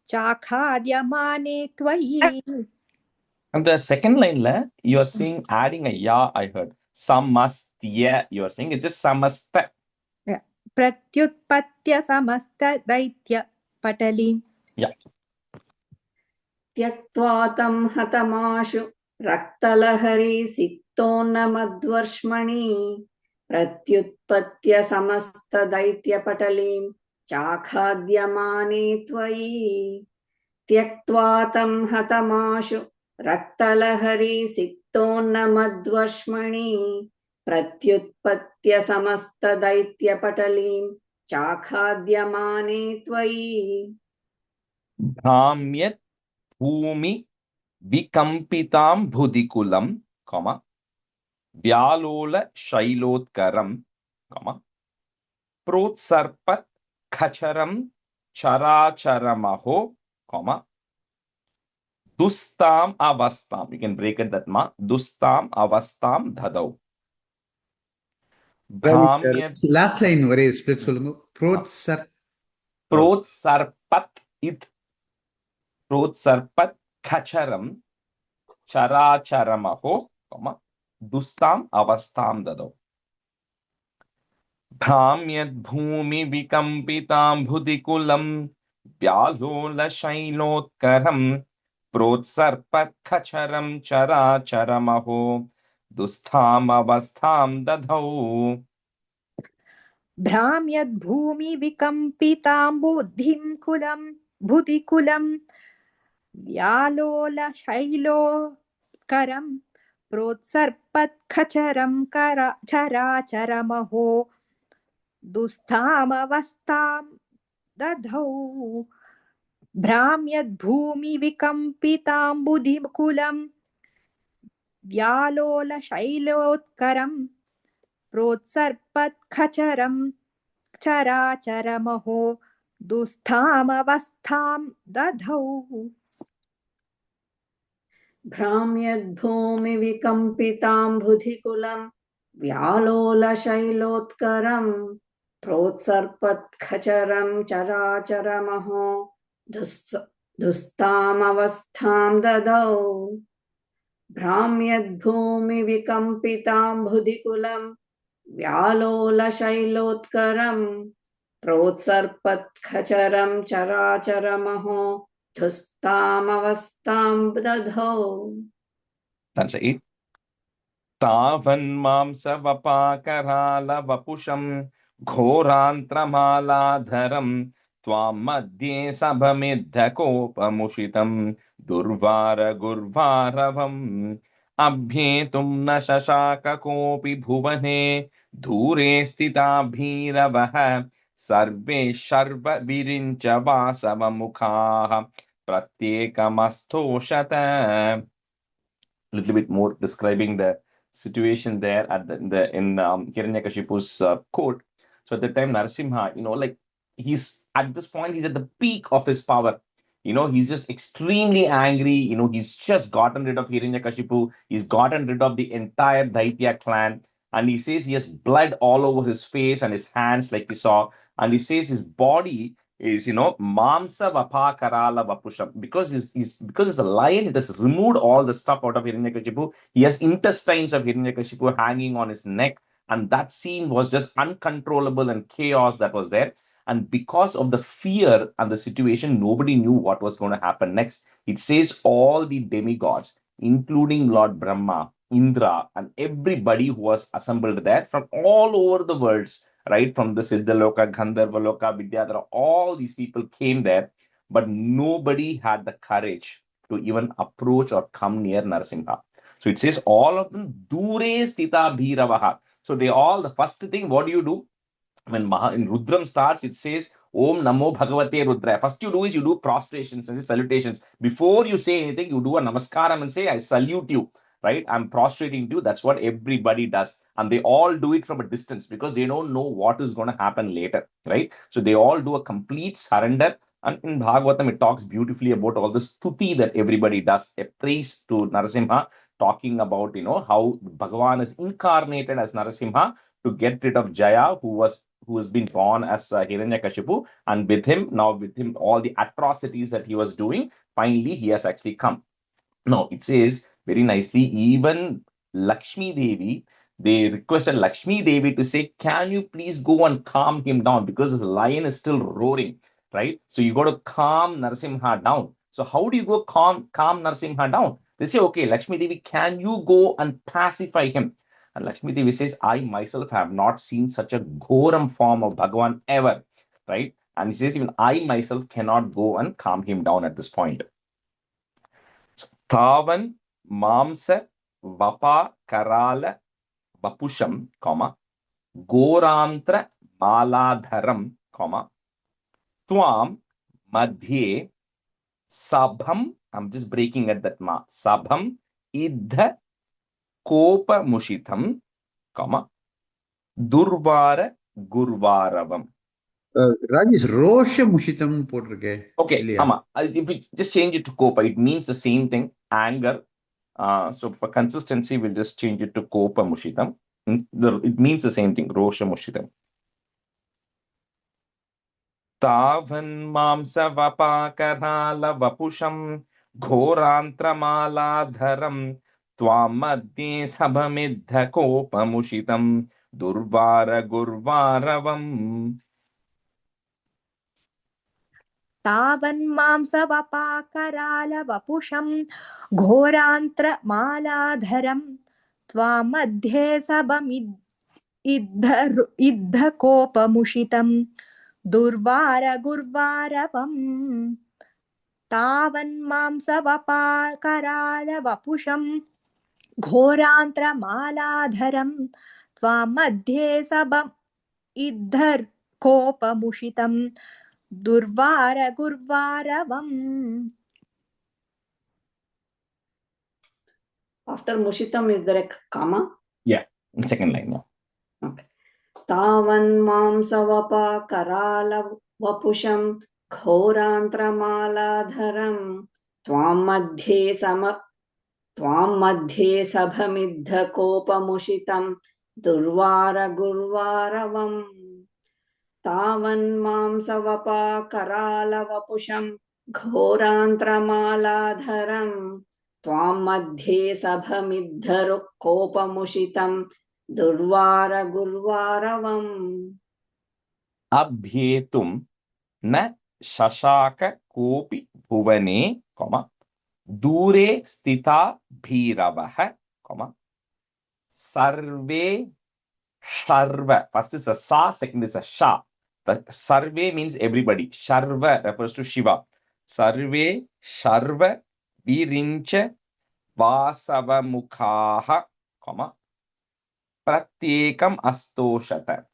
चाखाद्यमाने त्वयि. And the second line, you are seeing adding a ya, I heard. Samastya, you are saying it's just samasta. Yeah. प्रत्युत्पत्य समस्त दैत्यपटलीं. Yeah. त्यक्त्वा तं हतमाशु रक्तलहरी सिक्तोन्नमद्वर्ष्मणि प्रत्युत्पत्य समस्तदैत्यपटलीं चाखाद्यमाने त्वयि. त्यक्त्वा तं हतमाशु रक्तलहरी सिक्तोन्नमद्वर्ष्मणि प्रत्युत्पत्य समस्तदैत्यपटलीं चाखाद्यमाने त्वयि. Bhamyat bhumi vikampitam bhudikulam, comma, vyalola shailotkaram, comma, protsarpat khacharam characharamaho, comma, dustam avastam. You can break it that ma. Dustam avastam dhadau. Bhamyat last line ஒரே split சொல்லுங்க. protsarpat it. Protsarpat khacharam characharamaho, comma, dustam avastam dadau. Bhamyat bhumi vikampitam bhudikulam vyalola shailotkaram protsarpat khacharam characharamaho dustam avastam dadau. भ्राम्यद्भूमि विकम्पितां बुधिकुलं व्यालोलशैलोकरं प्रोत्सर्पत्खचरं चराचरमहो दुस्तामवस्थां दधौ. भ्राम्यद्भूमि विकम्पितां बुधिकुलं व्यालोलशैलोत्करं प्रोत्सर्पत्खचरं चराचरमहो दुस्तामवस्थां दधौ. भ्राम्यद्भूमिविकम्पिताम्बुधिकुलं व्यालोलशैलोत्करं प्रोत्सर्पत्खचरं चराचरमहो दुस्तामवस्थां ददौ भ्राम्यद्भूमिविकम्पिताम्बुधिकुलं व्यालोलशैलोत्करं प्रोत्सर्पत्खचरं चराचरमहो धुस्तामवस्थां दधौ. That's it. तावन्मांसवपाकरालवपुषं घोरान्त्रमालाधरं त्वां मध्ये सभमिद्धकोपमुषितं दुर्वारगुर्वारवम् अभ्येतुं न शशाक कोऽपि भुवने दूरे स्थिता भीरवः सर्वे शर्वविरिञ्च वासवमुखाः प्रत्येकमस्तोषत. Little bit more describing the situation there at in Hiranyakashipu's court. So at the time, Narasimha, like he's at this point, he's at the peak of his power. He's just extremely angry. He's just gotten rid of Hiranyakashipu. He's gotten rid of the entire Daitya clan. And he says he has blood all over his face and his hands, like we saw. And he says his body is mamsa vapa karala vapusham, because he's a lion. It has removed all the stuff out of Hiranyakashipu. He has intestines of Hiranyakashipu hanging on his neck, and that scene was just uncontrollable and chaos that was there. And because of the fear and the situation, nobody knew what was going to happen next. It says all the demigods, including Lord Brahma, Indra, and everybody who was assembled there from all over the worlds, right? From the Siddhaloka, Gandharvaloka, Vidyadhara, all these people came there, but nobody had the courage to even approach or come near Narasimha. So it says all of them, Dure Stita Bhiravaha. So they all, the first thing, what do you do? When in Rudram starts, it says, Om Namo Bhagavate Rudra. First you do is you do prostrations and salutations. Before you say anything, you do a namaskaram and say, I salute you, right? I'm prostrating to you. That's what everybody does. And they all do it from a distance because they don't know what is going to happen later, right? So they all do a complete surrender. And in Bhagavatam, it talks beautifully about all the stuti that everybody does, a praise to Narasimha, talking about, how Bhagavan is incarnated as Narasimha to get rid of Jaya, who has been born as Hiranyakashipu, and with him, all the atrocities that he was doing, finally he has actually come. Now, it says very nicely, even Lakshmi Devi, they requested Lakshmi Devi to say, can you please go and calm him down, because this lion is still roaring, right? So you got to calm Narasimha down. So how do you go calm Narasimha down? They say, okay, Lakshmi Devi, can you go and pacify him? And Lakshmi Devi says, I myself have not seen such a ghoram form of Bhagavan ever, right? And he says, even I myself cannot go and calm him down at this point. So, Tavan Mamsa Vapa Karala Vapusham, Gorantra Maladharam, Twam Madhye Sabham, I'm just breaking at that ma, Sabham Idha Kopa Mushitam, Durvara Gurvaravam. Rajesh ரோஷ முஷிதம் போட்டிருக்கேன். Okay, இல்லையா? Ama, if we just change it to Kopa, it means the same thing, anger. So for consistency, we'll just change it to Kopa Mushitam. It means the same thing, Rosha Mushitam. Tavan Mamsa Vapakarala Vapusham Ghorantramaladharam Twam Madhye Sabhamidha Kopa Mushitam Durvara Gurvaravam. तावन्मांसवपाकरालवपुषं घोरान्त्रमालाधरं त्वामध्ये सबमिद्धकोपमुषितं दुर्वारगुर्वारवम् तावन्मांसवपाकरालवपुषं घोरान्त्रमालाधरं त्वामध्ये सबमिद्धकोपमुषितं Durvara Gurvaravam. After Mushitam, is there a comma? Yeah, in second line. Yeah. Okay. Tavan Mamsavapa Karala Vapusham Ghorantramaladharam Twam Madhye त्वां मध्ये सभमिद्धकोपमुषितं दुर्वारगुर्वारवम् तावन्मांसवपाकरालवपुषं घोरान्त्रमालाधरं त्वां मध्ये सभमिद्धरुक्कोपमुषितं दुर्वारगुर्वारवम् अभ्येतुं न शशाक कोऽपि भुवने, दूरे स्थिता भीरवः, सर्वे Sharva. First is a sa, second is a sha. The sarve means everybody. Sharva refers to Shiva. Sarve, Sharva, Virincha, Vasavamukhaha, Pratyekam Astoshata.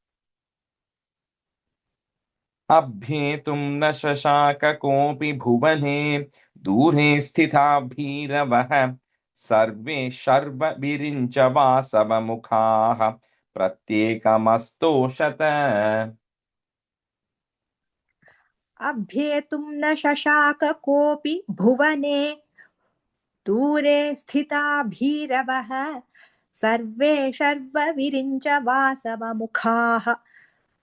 अभ्येतुं न शशाक कोऽपि भुवने दूरे स्थिता भीरवः सर्वे शर्व विरिञ्च वासवमुखाः प्रत्येकमस्तोषत. अभ्येतुं न शशाक कोऽपि भुवने दूरे स्थिता भीरवः सर्वे शर्वविरिञ्च वासवमुखाः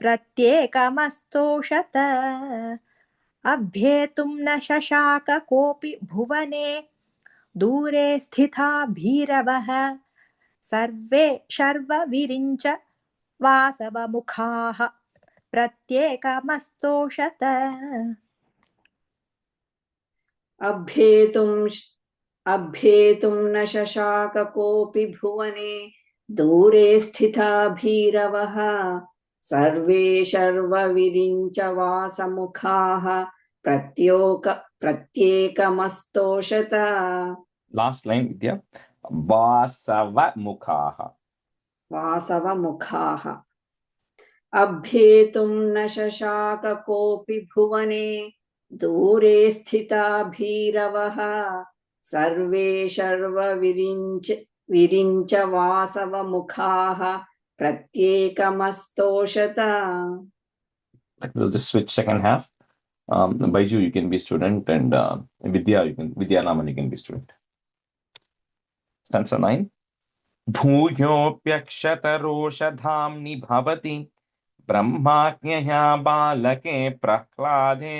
प्रत्येकमस्तोषत. अभ्येतुं न शशाक कोऽपि भुवने दूरे स्थिता भीरवः सर्वे शर्वविरिञ्च वासवमुखाः प्रत्येकमस्तोषत. अभ्येतुं न शशाक कोऽपि भुवने दूरे स्थिता भीरवः सर्वे शर्वविरिञ्च वासमुखाः प्रत्येकमस्तोषत. Last line, Vidya. Vasavamukhaha. वासवमुखाः. अभ्येतुं न शशाक कोऽपि भुवने दूरे स्थिता भीरवः सर्वे शर्वविरिञ्च वासवमुखाः प्रत्येकमस्तोषत. We'll just switch second half. Baiju, you can be student, and Vidya Naman, you can be student. Stanza 9. भूयोऽप्यक्षतरोषधाम्नि भवति ब्रह्माज्ञया बालके प्रह्लादे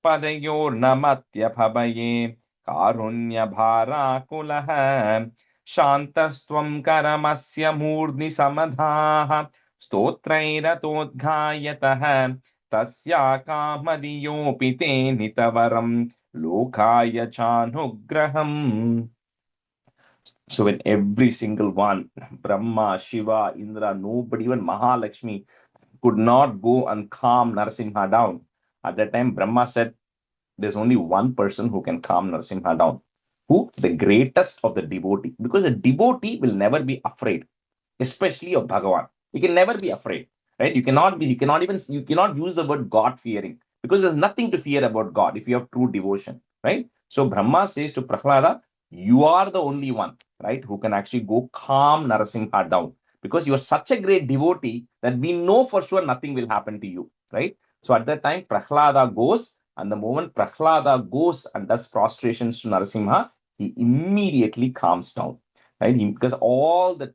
पदयोर्नमत्यभवये कारुण्यभाराकुलः शान्तस्त्वं करमस्य मूर्ध्नि समधाः स्तोत्रैरतोद्घायतः तस्या कामदियोऽपि ते नितवरं लोकाय चानुग्रहम्. So when every single one, Brahma, Shiva, Indra, nobody, even Mahalakshmi, could not go and calm Narasimha down. At that time, Brahma said, there's only one person who can calm Narasimha down. Who? The greatest of the devotee. Because a devotee will never be afraid, especially of Bhagavan. He can never be afraid, right? You cannot use the word God fearing, because there's nothing to fear about God if you have true devotion, right? So Brahma says to Prahlada, you are the only one, right, who can actually go calm Narasimha down, because you are such a great devotee that we know for sure nothing will happen to you, right? So at that time, Prahlada goes, and the moment Prahlada goes and does prostrations to Narasimha, he immediately calms down, right? Because all that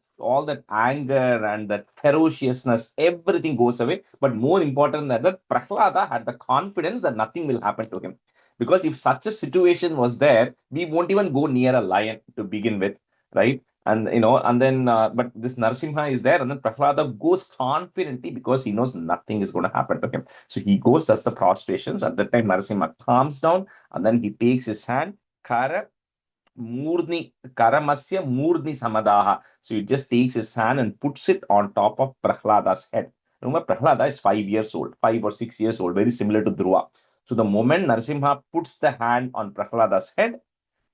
anger and that ferociousness, everything goes away. But more important than that, Prahlada had the confidence that nothing will happen to him. Because if such a situation was there, we won't even go near a lion to begin with, right? And then but this Narasimha is there, and then Prahlada goes confidently because he knows nothing is going to happen to him. So he goes, does the prostrations. At that time, Narasimha calms down, and then he takes his hand, Karamasya Murdni Samadaha. So he just takes his hand and puts it on top of Prahlada's head. Remember, Prahlada is 5 years old, 5 or 6 years old, very similar to Dhruva. So the moment Narasimha puts the hand on Prahlada's head,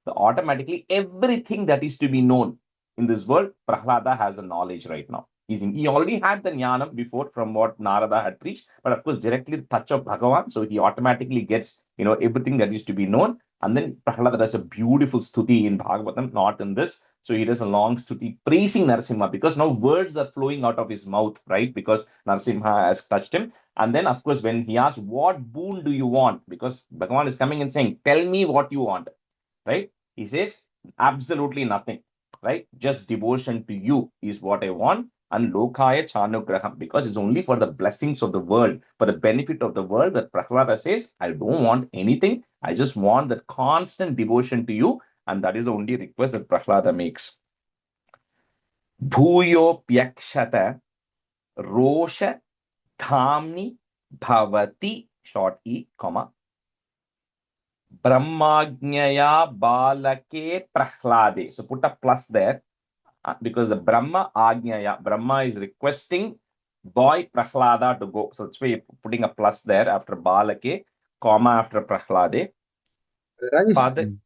automatically everything that is to be known in this world, Prahlada has the knowledge right now. He already had the jnanam before from what Narada had preached, but of course directly the touch of Bhagavan, so he automatically gets everything that is to be known. And then Prahlada does a beautiful stuti in Bhagavatam, not in this. So he does a long stuti praising Narasimha, because now words are flowing out of his mouth, right? Because Narasimha has touched him. And then, of course, when he asks, what boon do you want? Because Bhagavan is coming and saying, tell me what you want, right? He says, Absolutely nothing, right? Just devotion to you is what I want. And lokaya chanugraham, because it's only for the blessings of the world, for the benefit of the world, that Prahlada says, I don't want anything. I just want that constant devotion to you. And that is the only request that Prahlada makes. Bhuyo pyakshata rosha dhamni bhavati, short e, comma, brahmajnaya balake prahlade. So put a plus there. Because the Brahma Ajnaya, Brahma is requesting boy Prahlada to go. So that's why you're putting a plus there after Balake, comma after Prahlade. Rajesh,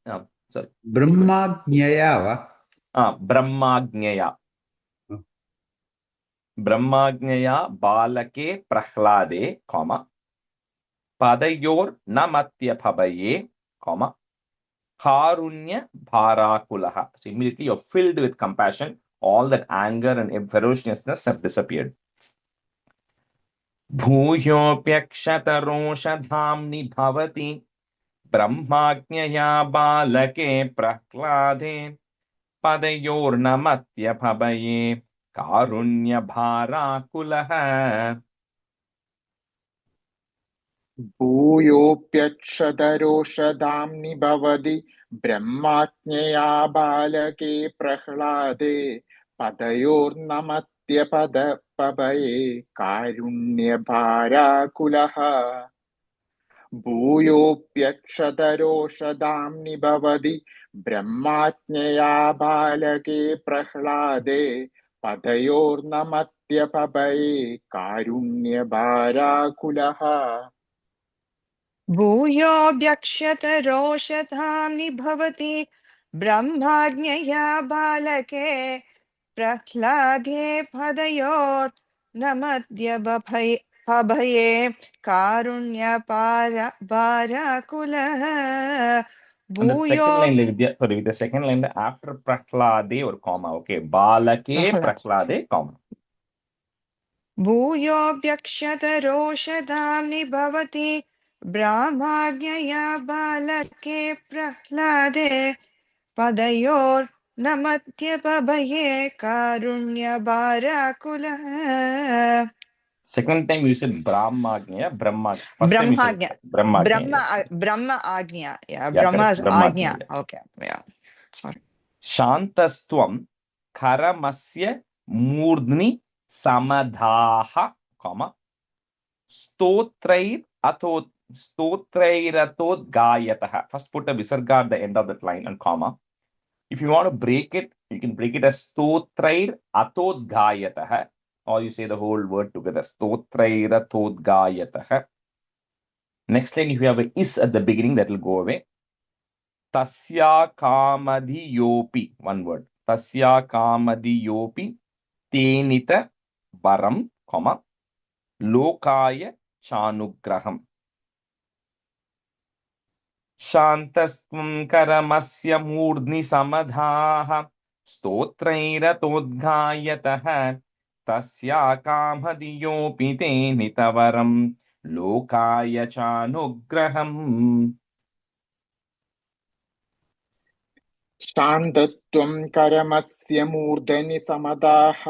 Sorry. Brahmajnaya va? Brahmajnaya. Oh. Brahmajnaya Balake Prahlade, comma. Padayor Namatya Phabaye, comma. Karunya Bharakulaha. So immediately you're filled with compassion. All that anger and ferociousness have disappeared. भूयोऽप्यक्षतरोषधाम्नि भवति ब्रह्माज्ञया बालके प्रह्लादे पदयोर्नमत्यभये कारुण्यभाराकुलः भूयोऽप्यक्षतरोषधाम्नि भवति ब्रह्माज्ञया बालके प्रह्लादे पदयोर्नमत्यपदपभये कारुण्यभाराकुलः भूयोऽप्यक्षतरोषधाम्नि भवति ब्रह्माज्ञया बालके प्रह्लादे पदयोर्नमत्यपभये कारुण्यभाराकुलः भूयोऽभ्यक्षतरोषधाम्नि भवति ब्रह्माज्ञया बालके प्रह्लादे पदयोर्नमद्यभये कारुण्यपाराकुलः And the second भूयो line, with the second line after Prahlade or comma, okay, Balake Prahlade, comma. भूयोऽभ्यक्षतरोषधाम्नि भवति ब्रह्माज्ञया बालके प्रह्लादे पदयोर्नमत्यपभये कारुण्यभाराकुलः Second time you said Brahmagnya, Brahma. First time you said Brahmagnya. Brahma Agnya. Yeah, Brahma's Agnya. Okay. Yeah. Sorry. Shantastvam Karamasya Murdni Samadhaha, comma, Stotrair Atot Stotrairatot Gayataha. First put a visarga at the end of that line and comma. If you want to break it, you can break it as Stotrair Atot Gayataha. Or you say the whole word together. Stotrairatot Gayataha. Next line, if you have a is at the beginning, that will go away. Tasya Kamadhiyopi, one word. Tasya Kamadhiyopi Tenita Varam, comma, Lokaya Chanugraham. Shantastvam Karamasya Murdni Samadhaha Stotrairatodgayataha Tasya Kamadhiyopi Tenita Varam Lokaya Chanugraham. शान्तस्त्वं करमस्य मूर्धनि समदाः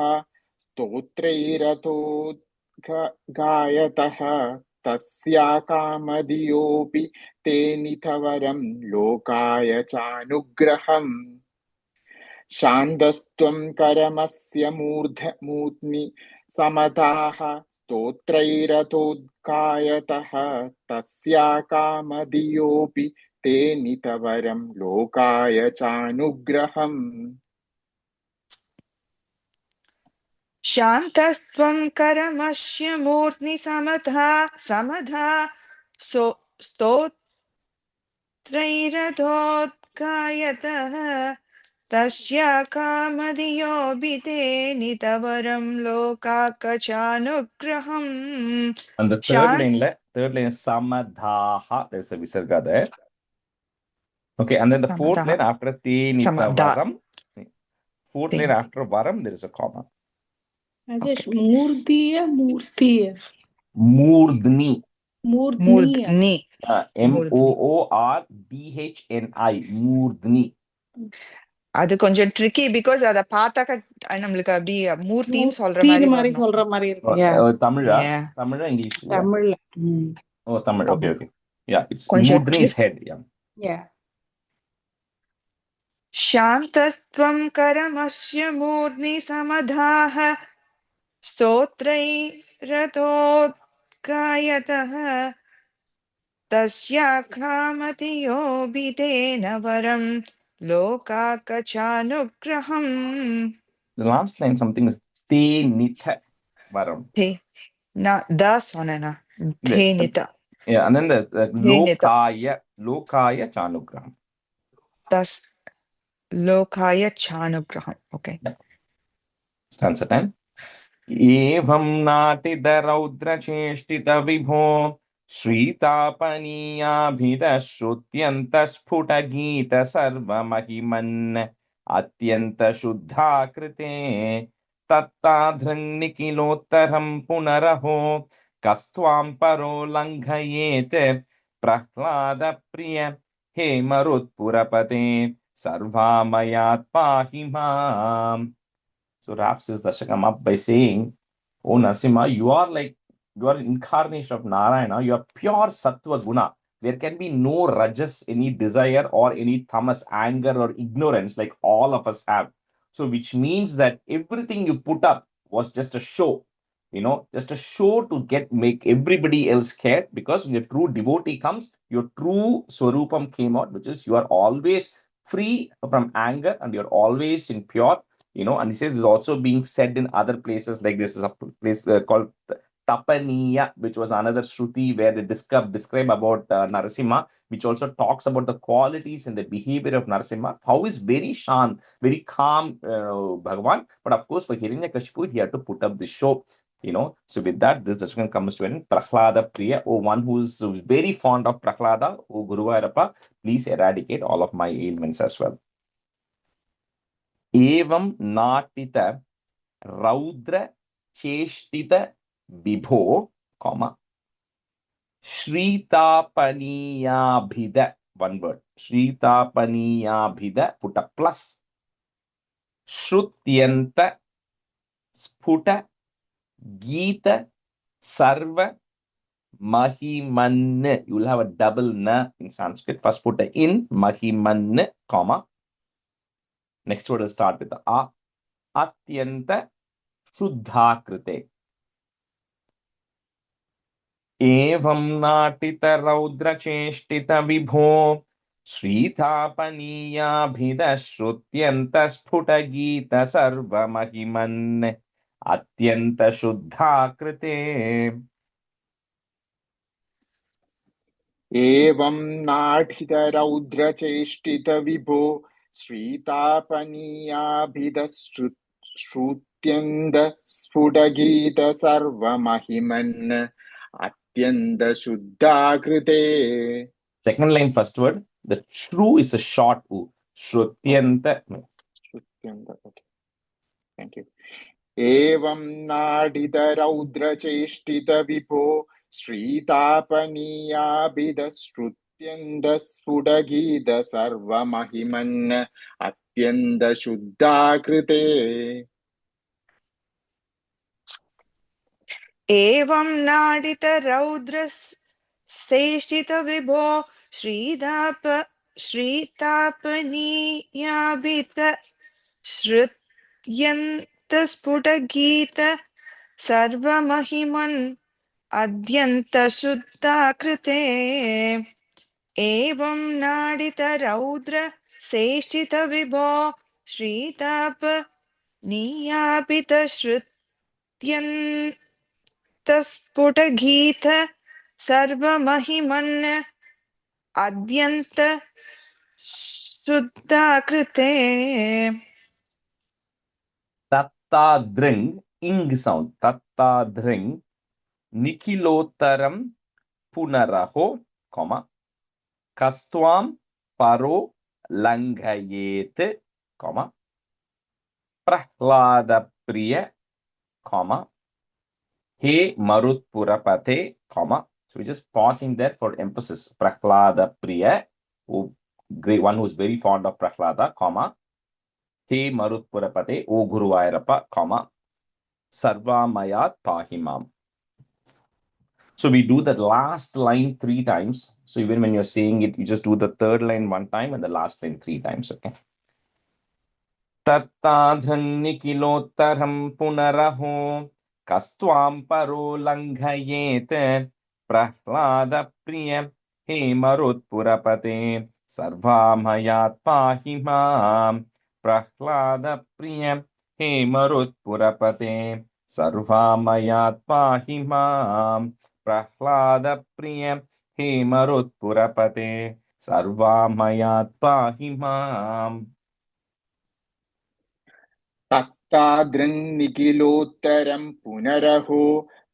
स्तोत्रैरथोद्गायतः तस्या कामधियोऽपि ते नितवरं लोकाय चानुग्रहम् शान्तस्त्वं करमस्य मूर्ध्नि समदाः स्तोत्रैरथोद्गायतः तस्या कामधियोऽपि ते नितवरं लोकाय चानुग्रहम् शान्तस्त्वं करमस्य मूर्ध्नि समधा स्तोत्रैरथोद्गायतः तस्य कामधियोऽपि ते नितवरं लोकाकचानुग्रहम्. And the third line is Samadhaha. There's a visarga there. Okay, and then the fourth line after Te Nitavaram. Fourth line after Varam, there is a comma. Rajesh, Murdiya, Murtiya. Murdni. Murdni. Moorbhni. Murdni. அது கொஞ்சம் tricky because அத பார்த்தாக்க நம்மளுக்கு அப்படி மூர்த்தின்னு சொல்ற மாதிரி வரணும். சொல்ற மாதிரி இருக்கு. தமிழா Yeah. தமிழா இங்கிலீஷ் தமிழ்ல. தமிழ். ஓகே it's கொஞ்சம் Mudri is head. Yeah. शान्तस्त्वं करमस्य मूर्ध्नि समधाः स्तोत्रैरतोत्कायतः तस्याख्रामतियोऽभितेन वरं लोकाकचानुग्रहम्. The last line something is te nitha varam. Te na da sonana te nita. Yeah, and then the lokaya chanugraham. Das lokaya chanugraham. Okay. Stanza 10. Evam natida raudra cheshtita vibho श्रीतापनीयाभिधः श्रुत्यन्तस्फुटगीत सर्वमहिमन् अत्यन्तशुद्धाकृते तत्ताधृङ्निखिलोत्तरं पुनरहो कस्त्वां परो लङ्घयेत् प्रह्लादप्रिय हे मरुत्पुरपते सर्वामयात् पाहि माम्. So wraps his Dasakam up by saying, "Oh Narasimha, you are an incarnation of Narayana. You are pure Sattva Guna. There can be no rajas, any desire or any tamas, anger or ignorance like all of us have. So which means that everything you put up was just a show, just a show to make everybody else scared, because when the true devotee comes, your true Swarupam came out, which is you are always free from anger and you're always in pure, and he says it's also being said in other places, like this is a place called Tapaniya, which was another Shruti where they describe about Narasimha, which also talks about the qualities and the behavior of Narasimha, how is very shant, very calm Bhagavan, but of course for Hiranyakashipu he had to put up the show, So with that, this Dasakam comes to an end. Prahlada Priya, one who is very fond of Prahlada, Guruvayurappa, please eradicate all of my ailments as well. Evam natita raudra cheshtita Bibho, Shritāpaniyābhida, one word. Shritāpaniyābhida, put a plus. Shrutyanta, Sputa, Gita, Sarva, Mahimanna. You will have a double na in Sanskrit. First put a in, Mahimanna, Next word will start with the a. Atyanta, Shuddhakrite. एवं नाटित रौद्र चेष्टित विभो श्रीतापनीयाभिधः श्रुत्यन्त स्फुट गीत सर्वमहिमन् अत्यंत शुद्धाकृते. एवं नाटित रौद्र चेष्टित विभो श्रीतापनीयाभिधः श्रुत्यन्त स्फुट गीत सर्वमहिमन् Atyanta Shuddhakrite. Second line, first word. The shru is a short u. Shrutyanta. Shrutyanta. Okay. Thank you. Evam nadita raudra cheshtita vipo Shritapaniya shrutyanta sfudagita sarva mahiman Atyanta Shuddhakrite. एवं नाडित रौद्र सेष्टित विभो श्रीतापनीयाभित श्रुत्यन्त स्फुट गीत सर्वमहिमन् अत्यन्त शुद्धाकृते. एवं नाडित रौद्र सेष्टित विभो श्रीतापनीयाभित श्रुत्यन्त स्फुट गीत सर्वमहिमन् अत्यंत शुद्धाकृते. Tattadring, ing sound. Tattadring, nikhilottaram punaraho, kastvam paro langhayet, prahlada priya, he marutpurapate, so we're just pausing there for emphasis. Prahlada priya, great one who's very fond of Prahlada, comma, He Marutpurapate, O Guruvayarappa, comma, Sarva Mayat Pahimam. So we do the last line 3 times. So even when you're saying it, you just do the third line 1 time and the last line 3 times. Okay. Tattadhannikilottaram punaraho kastvam paro langhayet prahlada priya he marutpurapate sarvamayat pahimam prahlada priya he marutpurapate sarvamayat pahimam prahlada priya he marutpurapate sarvamayat pahimam. तत्तादृन्निखिलोत्तरं पुनरहो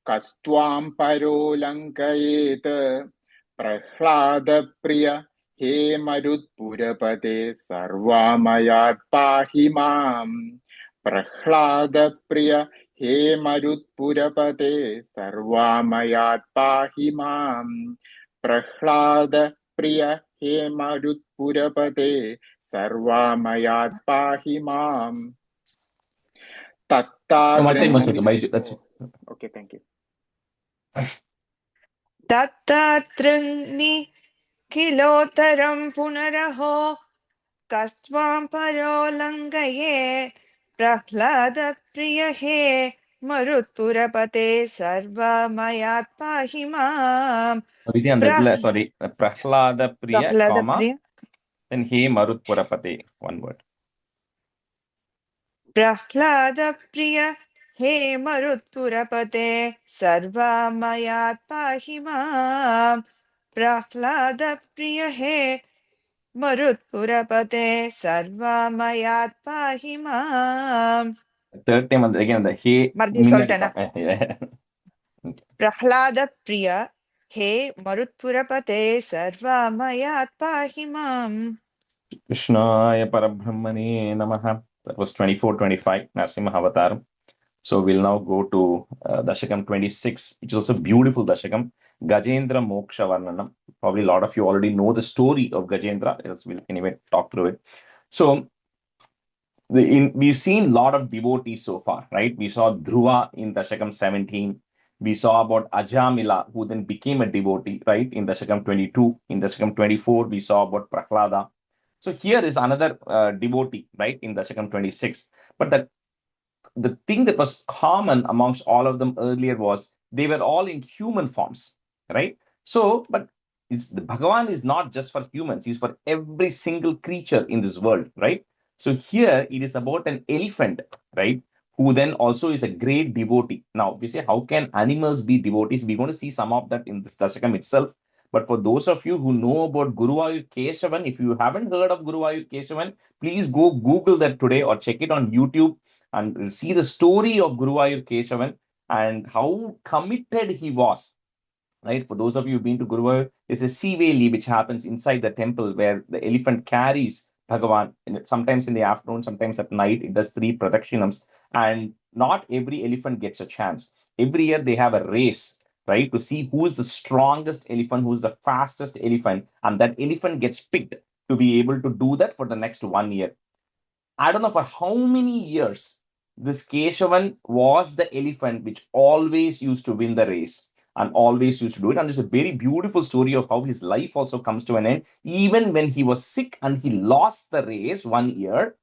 कस्त्वां परो लङ्कयेत प्रह्लादप्रिय हे मरुत्पुरपते सर्वामयात् पाहि माम् प्रह्लादप्रिय हे मरुत्पुरपते सर्वामयात् पाहि माम् प्रह्लादप्रिय हे मरुत्पुरपते सर्वामयात् पाहि माम्. One second. That's it. Okay, thank you. Tattatrinnikilottaram punaraho kastvam paro langaye prahlada priya he marutpurapate sarvamayat pahimam. Sorry, Prahlada Priya, comma, then He Marutpurapate, one word. Prahlada priya he marutpurapate sarvamayat pahimam. Prahlada priya he marutpurapate sarvamayat pahimam. Third time again the He Prahlada priya he marutpurapate sarvamayat pahimam. Krishnaya Parabrahmane Namaha. That was 24-25 Narasimha Avataram. So we'll now go to Dashakam 26, which is also a beautiful Dashakam, Gajendra Moksha Varnanam. Probably a lot of you already know the story of Gajendra, else we'll anyway talk through it. So we've seen a lot of devotees so far, right? We saw Dhruva in Dashakam 17. We saw about Ajamila, who then became a devotee, right? In Dashakam 22. In Dashakam 24, we saw about Prahlada. So here is another devotee, right? In Dashakam 26. But the thing that was common amongst all of them earlier was they were all in human forms, right? So, but the Bhagavan is not just for humans, he's for every single creature in this world, right? So here it is about an elephant, right? Who then also is a great devotee. Now, we say, how can animals be devotees? We're going to see some of that in this Dashakam itself. But for those of you who know about Guruvayur Keshavan, if you haven't heard of Guruvayur Keshavan, please go Google that today or check it on YouTube and see the story of Guruvayur Keshavan and how committed he was. Right? For those of you who've been to Guruvayur, there's a Siveli which happens inside the temple where the elephant carries Bhagavan. Sometimes in the afternoon, sometimes at night, it does 3 pradakshinams. And not every elephant gets a chance. Every year they have a race, right? To see who is the strongest elephant, who is the fastest elephant. And that elephant gets picked to be able to do that for the next 1 year. I don't know for how many years this Keshavan was the elephant which always used to win the race and always used to do it. And there's a very beautiful story of how his life also comes to an end, even when he was sick and he lost the race 1 year.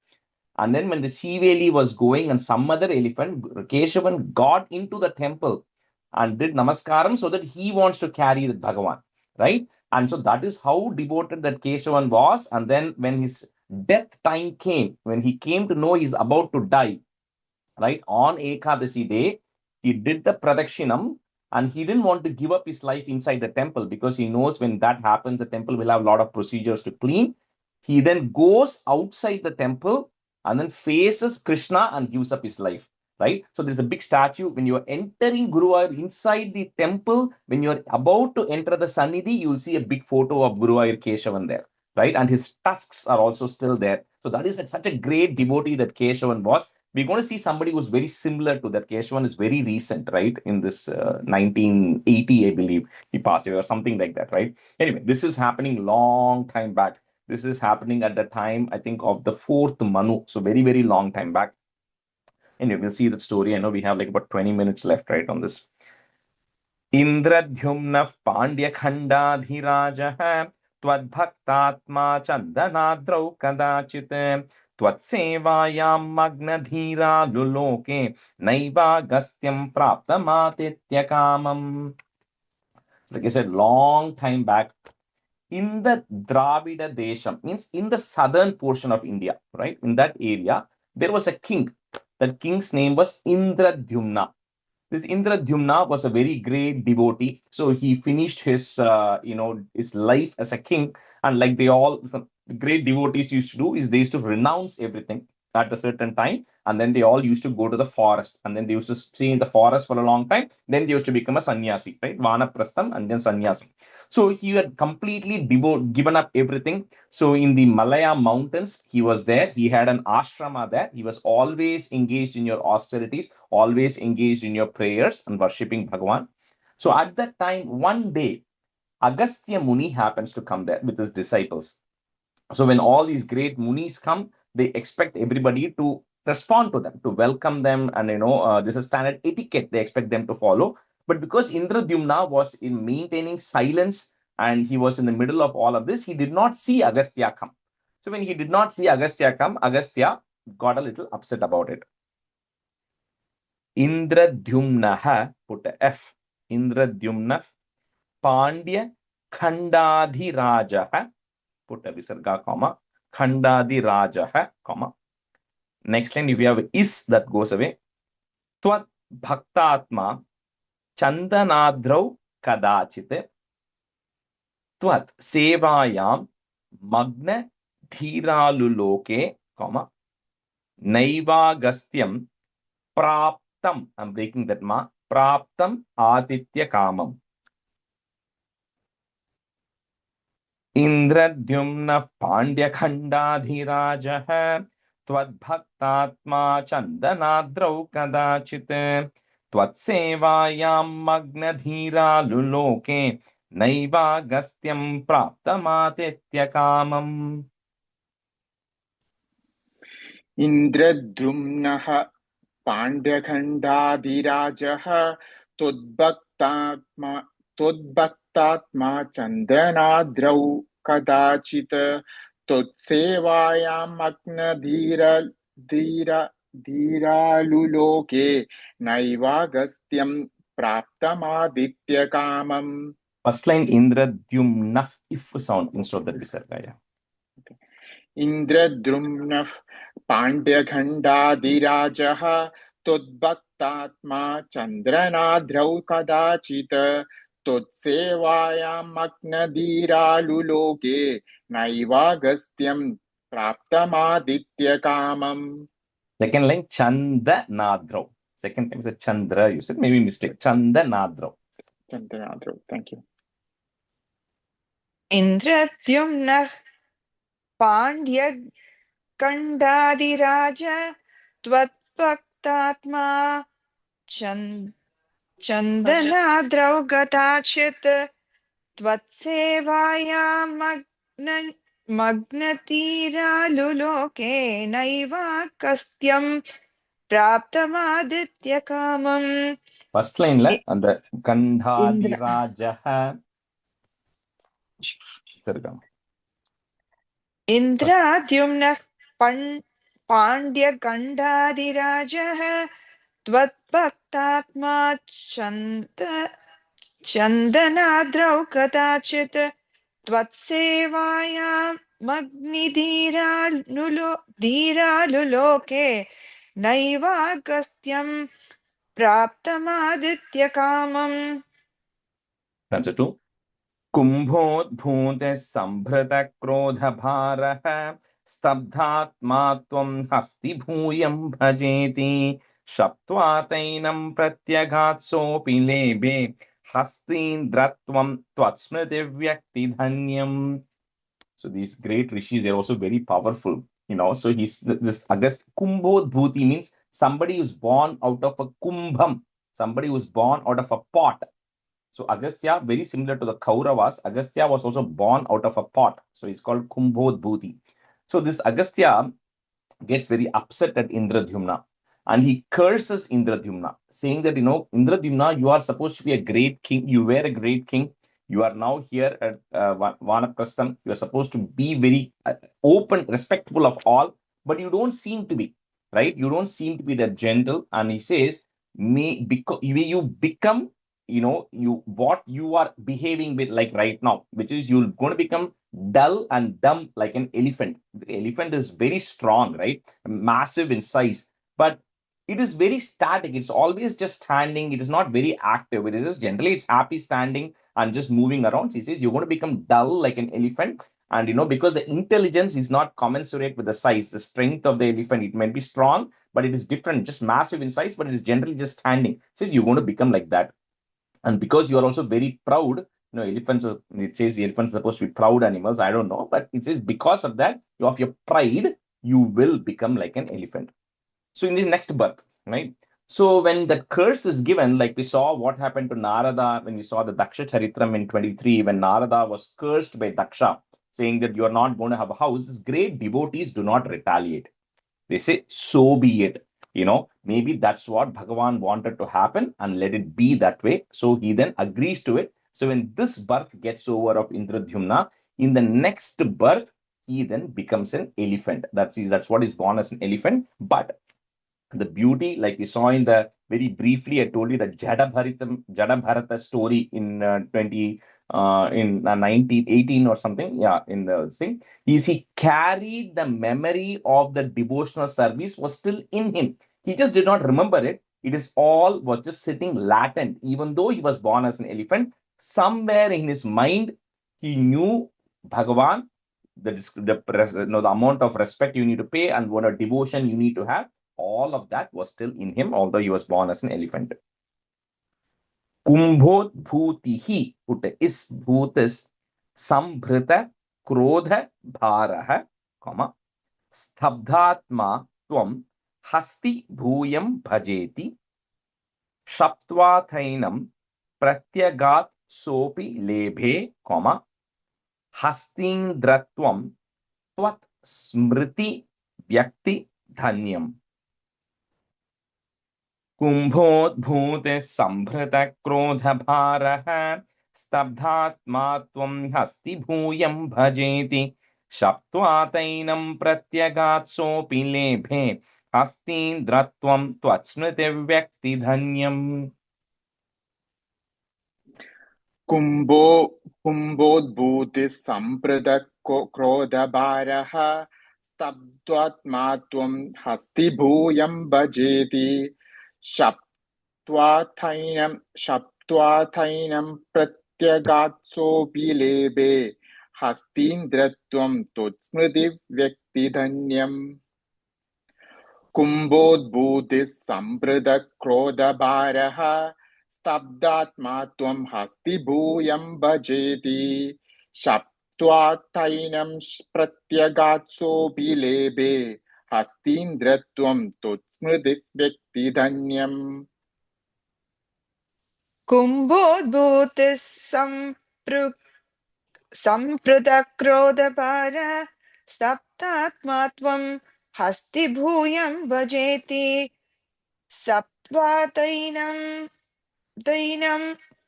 And then when the Shiveli was going and some other elephant, Keshavan got into the temple and did namaskaram so that he wants to carry the Bhagavan, right? And so that is how devoted that Keshavan was. And then when his death time came, when he came to know he's about to die, right, on Ekadasi day, he did the pradakshinam and he didn't want to give up his life inside the temple because he knows when that happens, the temple will have a lot of procedures to clean. He then goes outside the temple and then faces Krishna and gives up his life, right? So there's a big statue. When you're entering Guruvayur inside the temple, when you're about to enter the Sannidhi, you'll see a big photo of Guruvayur Keshavan there, right? And his tusks are also still there. So that is such a great devotee that Keshavan was. We're going to see somebody who's very similar to that. Keshavan is very recent, right? In this 1980, I believe, he passed away or something like that, right? Anyway, this is happening long time back. This is happening at the time, I think, of the 4th Manu. So very, very long time back. And you will see that story. I know we have like about 20 minutes left, right, on this. Indradyumna Pandya Khandadhirajah Twadbhaktatma Chandanadrau Kadachit Twatsevayam Magnadhira Luloke Naiva Gastyam Praptamatitya Kamam. Like I said, long time back, in the Dravida Desham, means in the southern portion of India, right? In that area, there was a king. That king's name was Indradyumna. This Indradyumna was a very great devotee. So he finished his, his life as a king. And like some great devotees used to do is they used to renounce everything at a certain time. And then they all used to go to the forest. And then they used to stay in the forest for a long time. Then they used to become a sannyasi, right? Vanaprastham and then sannyasi. So he had completely given up everything. So in the Malaya mountains, he was there. He had an ashrama there. He was always engaged in your austerities, always engaged in your prayers and worshipping Bhagavan. So at that time, one day, Agastya Muni happens to come there with his disciples. So when all these great Munis come, they expect everybody to respond to them, to welcome them. And, this is standard etiquette. They expect them to follow. But because Indradyumna was in maintaining silence and he was in the middle of all of this, he did not see Agastya come. So when he did not see Agastya come, Agastya got a little upset about it. Indradyumna, put a F. Indradyumna Pandya Khandadhirajah, put a visarga, comma, Khandadhirajah, comma. Next line, if you have is, that goes away. Tvat Bhaktatma Chandanadrau Kadachit Tvat Sevayam Magna Dhiraluloke, comma, Naivagastyam Praptam, I'm breaking that ma, Praptam Aditya Kamam. Indradyumna Pandya Khandadhirajah Twadbhaktatma Chandanadrau Kadachit Twatsevayam Magnadhira Luloke Naiva Gastyam Praptamatitya Kamam. Indradrumnaha Pandyakhandadhirajah Todbhaktatma Chandanadrau Kadachita Totsevayam Dhira Luloke Naivagastyam Praptamaditya Kamam. First line Indradyumna, if sound instead of the visarga. Indradrumna Pandyakhandadhirajah Todbhaktatma Chandanadrau Kadachita Totsevayam Magnadhira Luloke Naivagastyam Praptamaditya Kamam. Second line Chandanadrau. Second time is a Chandra. You said maybe mistake. Chandanadrau. Chandanadrau. Thank you. Indradyumna Pandya Khandadhiraja Tvatbhaktatma Chandanadrau Kadachit Tvatsevayam Magnatira Luloke Naiva Kastyam Praptamaditya Kamam. First line la and the Khandadhirajah. Sargam. Indradyumna Pandya Khandadhirajah Tvatbhaktatma Chandanadrau Kadachit Tvatsevayam Magnidhira Luloke Naiva Gastyam Praptamaditya Kamam. Answer 2. Kumbhodbhute Sambhrata Krodha Bharah Stabdhatma Tvam Hasti Bhuyam Bhajeti Shaptwatainam Pratyaghatsopi Lebe Hastindratvam Tvatsmriti Vyakti Dhanyam. So these great rishis, they're also very powerful, So he's this Agast Kumbhodbhuti means somebody who's born out of a kumbham, somebody who's born out of a pot. So Agastya, very similar to the Kauravas, Agastya was also born out of a pot. So he's called Kumbhodbhuti. So this Agastya gets very upset at Indradyumna and he curses Indradyumna, saying that, Indradyumna, you are supposed to be a great king. You were a great king. You are now here at Vanaprastham. You are supposed to be very open, respectful of all, but you don't seem to be, right? You don't seem to be that gentle. And he says, may you become, what you are behaving with like right now, which is you're going to become dull and dumb like an elephant. The elephant is very strong, right? Massive in size, but it is very static. It's always just standing. It is not very active. It is just generally it's happy standing and just moving around. So he says you're going to become dull like an elephant. And because the intelligence is not commensurate with the size, the strength of the elephant, it might be strong, but it is different, just massive in size, but it is generally just standing. Says you're going to become like that. And because you are also very proud, elephants, it says the elephants are supposed to be proud animals. I don't know, but it says because of that, of your pride, you will become like an elephant. So in this next birth, right? So when that curse is given, like we saw what happened to Narada, when we saw the Daksha Charitram in 23, when Narada was cursed by Daksha, saying that you are not going to have a house, these great devotees do not retaliate. They say, so be it. Maybe that's what Bhagavan wanted to happen and let it be that way. So he then agrees to it. So when this birth gets over of Indradyumna, in the next birth, he then becomes an elephant. That's what is born as an elephant. But the beauty, like we saw in the very briefly, I told you the Jada story in 1918 or something. Yeah, in the thing, he carried the memory of the devotional service was still in him. He just did not remember it. It is all was just sitting latent, even though he was born as an elephant. Somewhere in his mind, he knew Bhagavan, the amount of respect you need to pay and what a devotion you need to have. All of that was still in him, although he was born as an elephant. Kumbhodbhutihi, is bhutis sambhrita krodha bharah, stabdhatma tvam hasti bhuyam bhajeti shaptvathainam pratyagat sopi lebhe, hastindratvam tvat smriti vyakti dhanyam. कुम्भोद्भूते सम्भृत क्रोध भारः स्तब्धात्मा त्वं हस्ति भूयं भजेति शप्त्वातैनं प्रत्यगात् सोऽपि लेभे हस्तीन्द्रत्वं त्वत्स्मृतिव्यक्तिधन्यम्. कुम्भोद्भूतिः सम्पृक् क्रोधभारः स्तब्ध्वात्मा त्वं हस्ति भूयं भजेति शप्त्वाथैनं प्रत्यगात् सोऽपि लेभे हस्तीन्द्रत्वं त्वत्स्मृतिव्यक्तिधन्यम्. कुम्भोद्भूतिः सम्पृक् क्रोधभारः स्तब्धात्मा त्वं हस्ति भूयं भजेति शप्त्वाथैनं प्रत्यगात् सोऽपि लेभे हस्तीन्द्रत्वं त्वत्स्मृतिव्यक्तिधन्यम्. कुम्भोद्भूतिः सम्पृक् क्रोधभारः स्तब्धात्मा त्वं हस्ति भूयं भजेति सप्त्वातैनं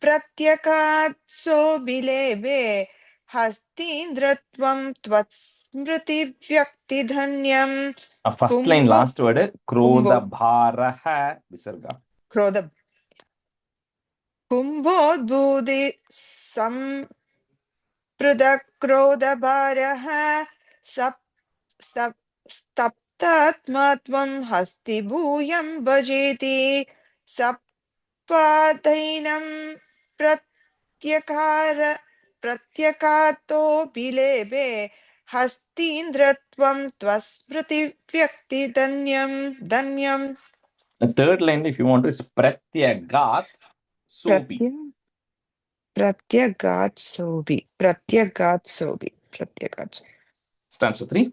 प्रत्यगात् सोऽपि लेभे हस्तीन्द्रत्वं त्वत्स्मृतिव्यक्तिधन्यम्. First line, last word, krodha bharaha visarga. कुम्भोद्भूतिः सम्पृक् क्रोधभारः स्तब्धात्मा त्वं हस्ति भूयं भजेति सप्त्वाथैनं प्रत्यगातोऽपि लेभे हस्तीन्द्रत्वं त्वत्स्मृतिव्यक्तिधन्यम्. The third line, if you want to, it's pratyagat sobi. Pratyagat sobi. Stanza 3.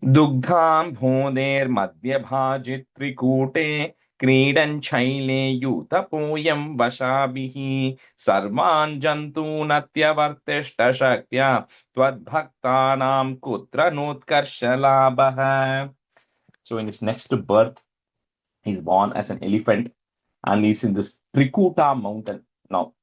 Dugdham bhoder madhyabhajit trikute क्रीडन् Shelley यूतपोऽयं वशाभिः सर्वान् जन्तूनत्यवर्तिष्ठ शक्त्या त्वद्भक्तानां कुत्र नोत्कर्षलाभः. So in his next birth, he's born as an elephant and he's in this Trikuta mountain. Now,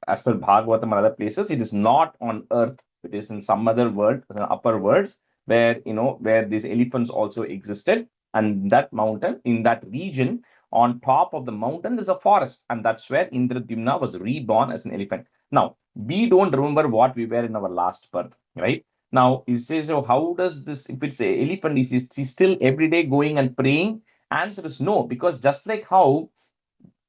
as per Bhagavatam and other places, it is not on earth. It is in some other world, upper worlds, where where these elephants also existed. And that mountain, in that region, on top of the mountain is a forest, and that's where Indradyumna was reborn as an elephant. Now, we don't remember what we were in our last birth, right? Now, you say, so how does this, if it's an elephant, is he still every day going and praying? Answer is no, because just like how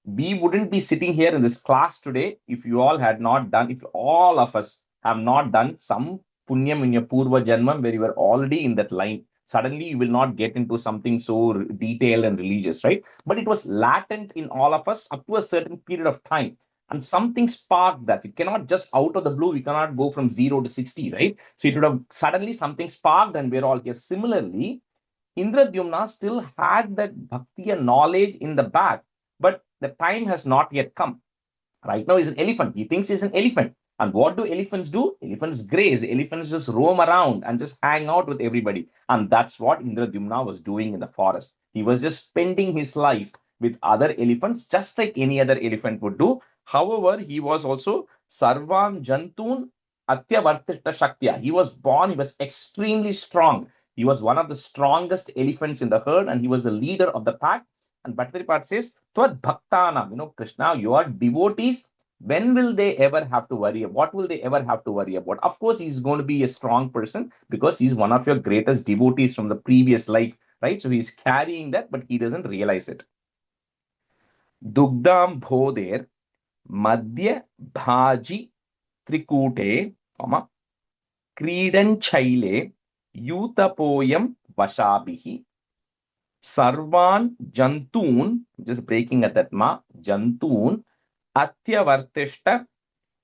we wouldn't be sitting here in this class today if you all had not done, if all of us have not done some punyam in your purva janmam where you were already in that line. Suddenly you will not get into something so detailed and religious, right? But it was latent in all of us up to a certain period of time. And something sparked that. It cannot just out of the blue, we cannot go from 0 to 60, right? So it would have suddenly something sparked and we're all here. Similarly, Indradyumna still had that bhakti and knowledge in the back, but the time has not yet come. Right now, he's an elephant. He thinks he's an elephant. And what do elephants do? Elephants graze. Elephants just roam around and just hang out with everybody. And that's what Indradyumna was doing in the forest. He was just spending his life with other elephants, just like any other elephant would do. However, he was also Sarvan Jantun Atyavartishta Shaktya. He was born, he was extremely strong. He was one of the strongest elephants in the herd, and he was the leader of the pack. And Bhattacharya says, Tvad Bhaktanam, Krishna, your devotees, when will they ever have to worry? What will they ever have to worry about? Of course, he's going to be a strong person because he's one of your greatest devotees from the previous life, right? So he's carrying that, but he doesn't realize it. Dugdam Bhoder Madhya Bhaji Trikute, Kridan Chaile Yutapoyam Vashabhihi Sarvan Jantun, just breaking at that ma, Jantun Atyavartishta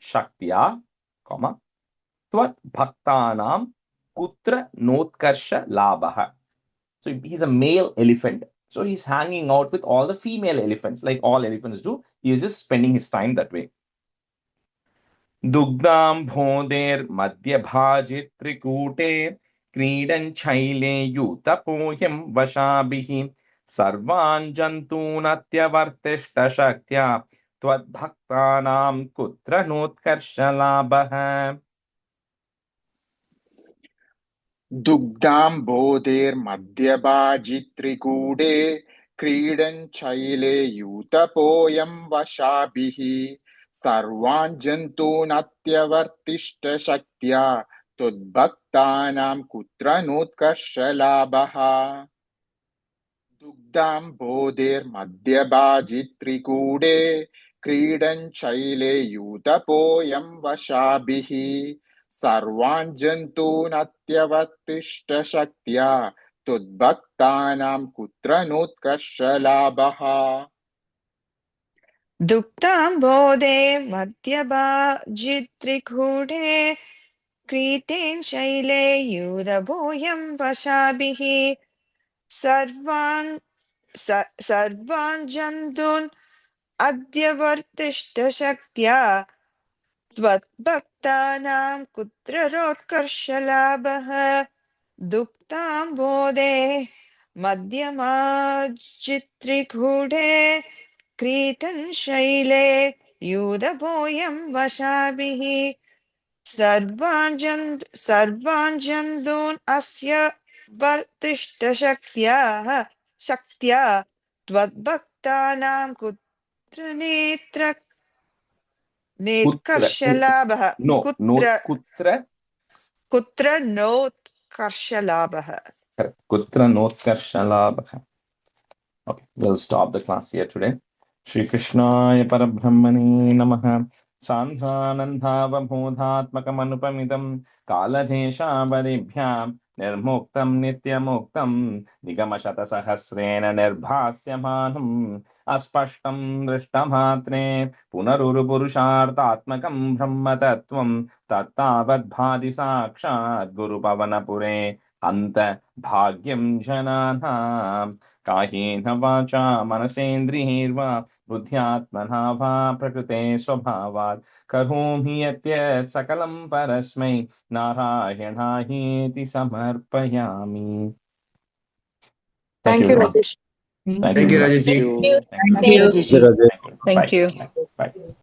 Shaktya, Tvat Bhaktanam Kutra Notkarsha Labha. So he's a male elephant. So he's hanging out with all the female elephants, like all elephants do. He is just spending his time that way. Dugdam Bhoder Madhya Bhajit Trikute Kridan Chaile Yutapoyam Vashabhihi Sarvan Jantunatyvartishta Shaktya Tvad Bhaktanam Kutra Notkarsha Labha. Dugdam Bodher Madhyabajitrikude Kridan Chaile Yutapoyam Vashabhihi Sarvan Jantunatyavartishta Shaktya Tudbhaktanam Kutra Notkarsha Labha. Dugdam Bodher Madhyabajitrikude Kridan Chaile Yutapoyam Vashabhihi Sarvan Jantunatyavattishta Shaktya Tudbhaktanam Kutra Notkarsha Labha. Duktam Bode Madhyabajitrikude Kriten Shaile Yudaboyam Vashabhihi Sarvan Jantun Adyavartishta Shaktya Tvatbhaktanam Kutrarodkarshalabha. Duktam Bode Madhyamajitrikude Kritan Shaile Yudaboyam Vashabhihi Sarvan Jandun Asya Vartishta Shaktya Tvatbhaktanam Kutra Netkarshalabha. Kutra Notkarshalabha. Kutra Notkarshalabha. Okay, we'll stop the class here today. Shri Krishnaya Parabrahmane Namaha. Sandhanandhavabodhatmakamanupamidam Kaladeshabharibhyam Nirmuktam Nityamuktam Nigamashata Sahasrena Nirbhasyamanam Aspashtam Drishtamatre Punarurupurushartatmakam Brahmatattvam Tattavadbhadi Sakshat Guru Pavanapure Anta Bhagyam Jananam कायेन वाचा मनसेन्द्रियैर्वा बुद्ध्यात्मना वा प्रकृते स्वभावात् करोमि यद्यत् सकलं परस्मै नारायणायेति समर्पयामि. Thank you, everyone. Rajesh. Thank Thank you you, very much. Rajesh ji. Thank you. Thank you, Rajesh ji. Thank you. Bye. Bye.